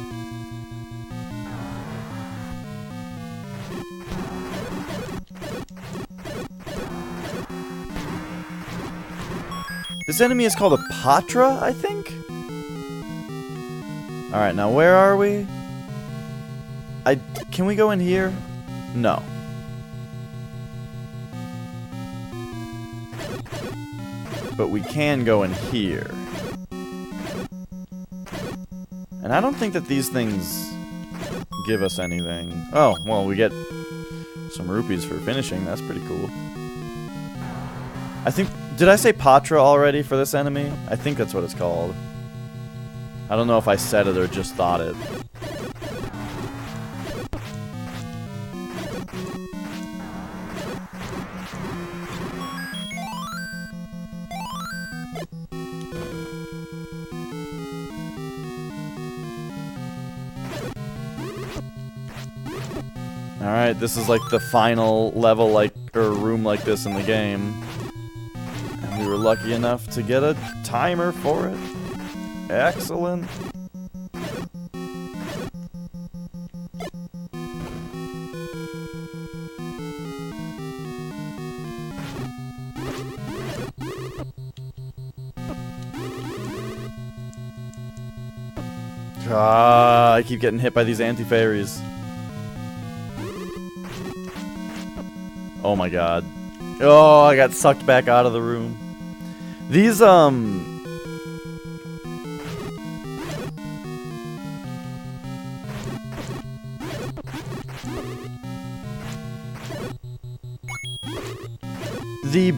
This enemy is called a Patra, I think? Alright, now where are we? Can we go in here? No. But we can go in here. And I don't think that these things give us anything. Oh, well, we get some rupees for finishing. That's pretty cool. I think... Did I say Patra already for this enemy? I think that's what it's called. I don't know if I said it or just thought it. Alright, this is like the final level or room like this in the game. And we were lucky enough to get a timer for it. Excellent. Ah, I keep getting hit by these anti-fairies. Oh my god. Oh, I got sucked back out of the room. These, the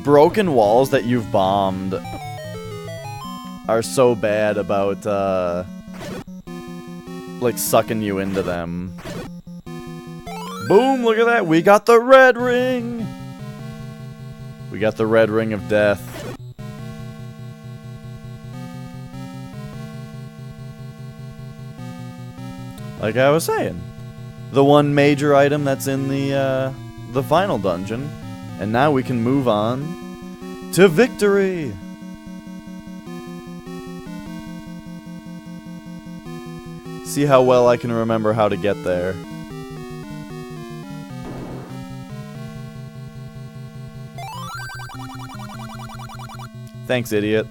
broken walls that you've bombed are so bad about, like, sucking you into them. Boom, look at that. We got the red ring. We got the red ring of death. Like I was saying, the one major item that's in the final dungeon. And now we can move on to victory. See how well I can remember how to get there. Thanks, idiot.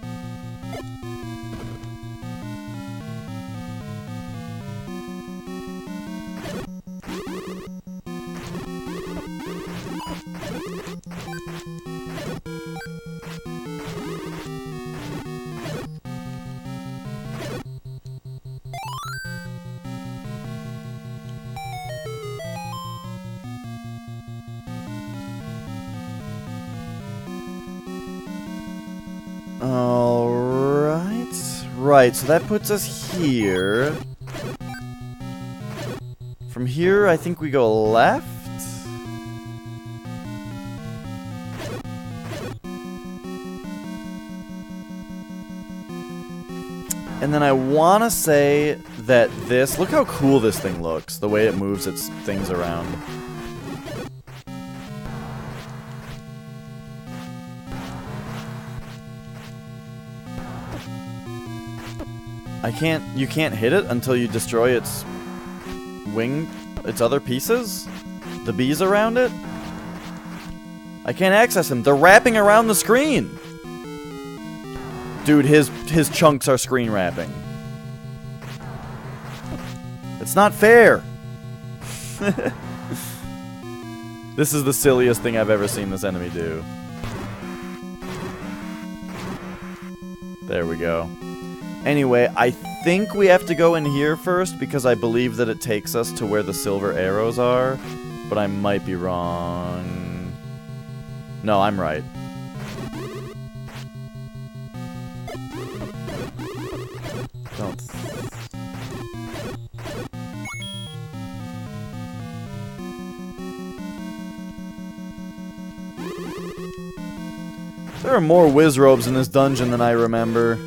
Right, so that puts us here. From here, I think we go left? And then I want to say that this... Look how cool this thing looks, the way it moves its things around. You can't hit it until you destroy its wing, its other pieces? The bees around it? I can't access them. They're wrapping around the screen. Dude, his chunks are screen wrapping. It's not fair. This is the silliest thing I've ever seen this enemy do. There we go. Anyway, I think we have to go in here first because I believe that it takes us to where the silver arrows are, but I might be wrong. No, I'm right. Don't. There are more whiz robes in this dungeon than I remember.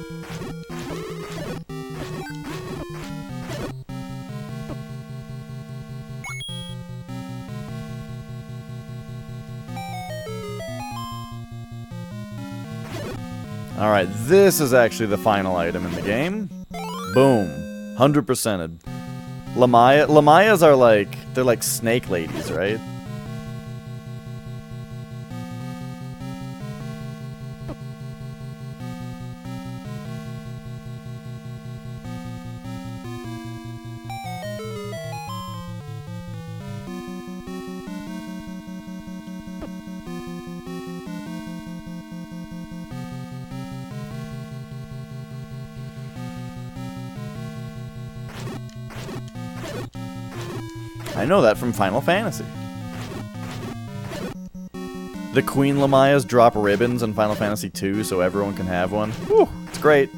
Alright, this is actually the final item in the game. Boom. 100%ed. Lamayas are like, they're like snake ladies, right? I know that from Final Fantasy. The Queen Lamayas drop ribbons in Final Fantasy II so everyone can have one. Whew, it's great.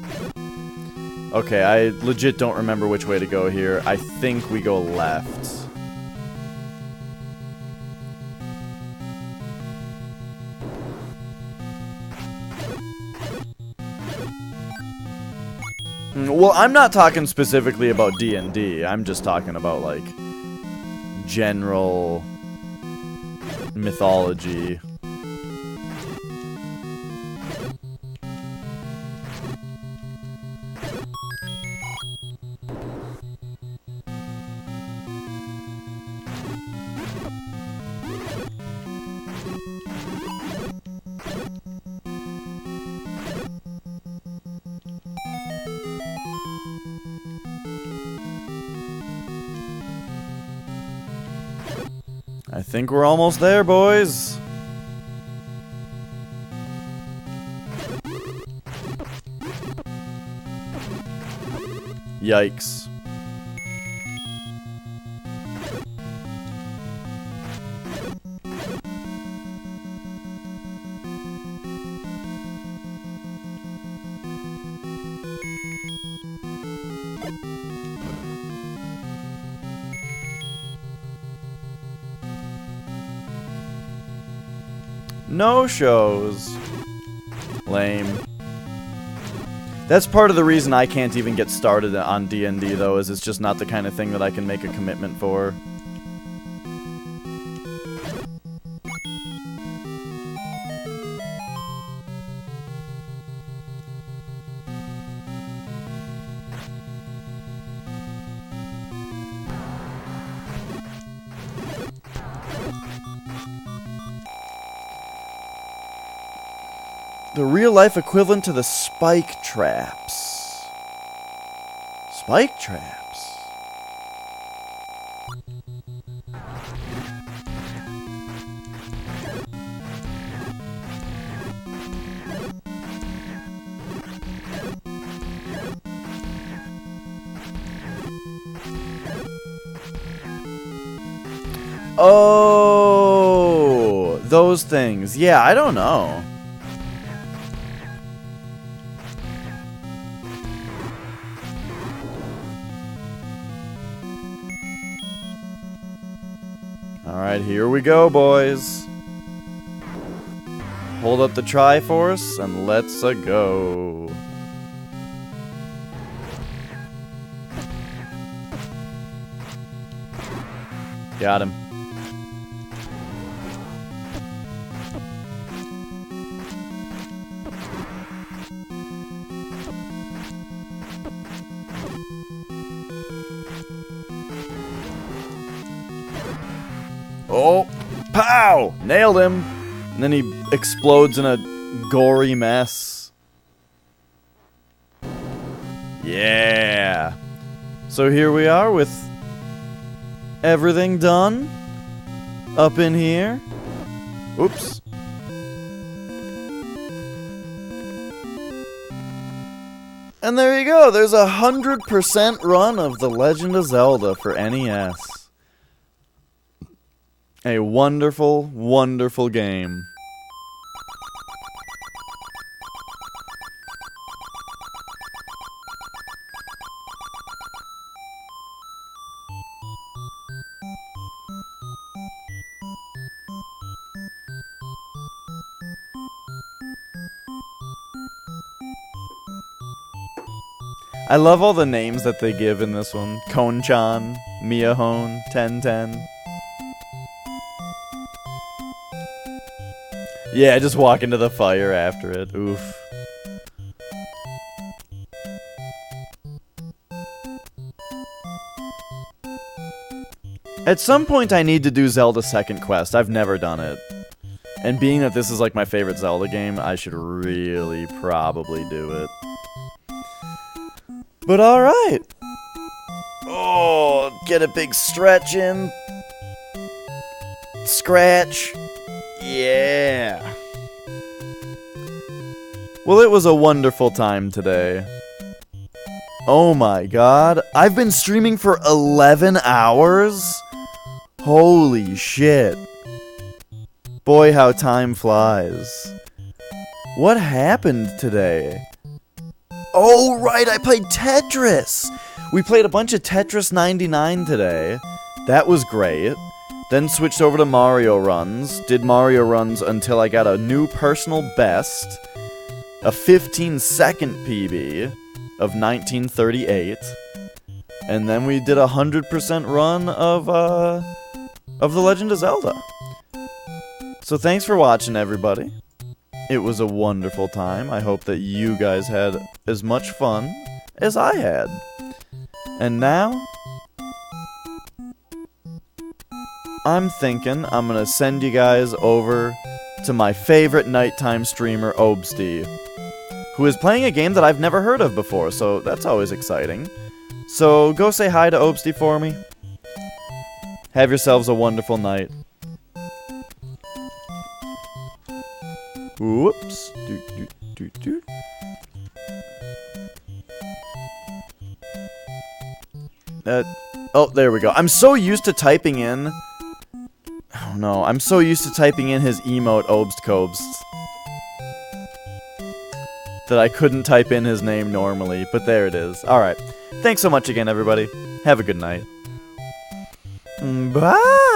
Okay, I legit don't remember which way to go here. I think we go left. Well, I'm not talking specifically about D&D. I'm just talking about, like, general mythology. I think we're almost there, boys. Yikes. No shows. Lame. That's part of the reason I can't even get started on D&D, though, is it's just not the kind of thing that I can make a commitment for. The real-life equivalent to the spike traps. Spike traps. Oh, those things. Yeah, I don't know. Alright, here we go, boys. Hold up the Triforce and let's-a go. Got him. Oh, pow! Nailed him! And then he explodes in a gory mess. Yeah! So here we are with everything done up in here. Oops. And there you go, there's 100% run of The Legend of Zelda for NES. A wonderful, wonderful game. I love all the names that they give in this one. Konchan, Miyahone, Ten. Yeah, just walk into the fire after it. Oof. At some point I need to do Zelda Second Quest. I've never done it. And being that this is like my favorite Zelda game, I should really probably do it. But alright. Oh, get a big stretch in. Scratch. Yeah. Well, it was a wonderful time today. Oh my god. I've been streaming for 11 hours? Holy shit. Boy, how time flies. What happened today? Oh, right, I played Tetris! We played a bunch of Tetris 99 today. That was great. Then switched over to Mario runs. Did Mario runs until I got a new personal best. A 15-second PB of 1938. And then we did a 100% run of The Legend of Zelda. So thanks for watching, everybody. It was a wonderful time. I hope that you guys had as much fun as I had. And now, I'm thinking I'm gonna send you guys over to my favorite nighttime streamer, Obsty, who is playing a game that I've never heard of before, so that's always exciting. So go say hi to Obsty for me. Have yourselves a wonderful night. Whoops. Oh, there we go. I'm so used to typing in... Oh no, I'm so used to typing in his emote, Obst that I couldn't type in his name normally, but there it is. Alright. Thanks so much again, everybody. Have a good night. Bye!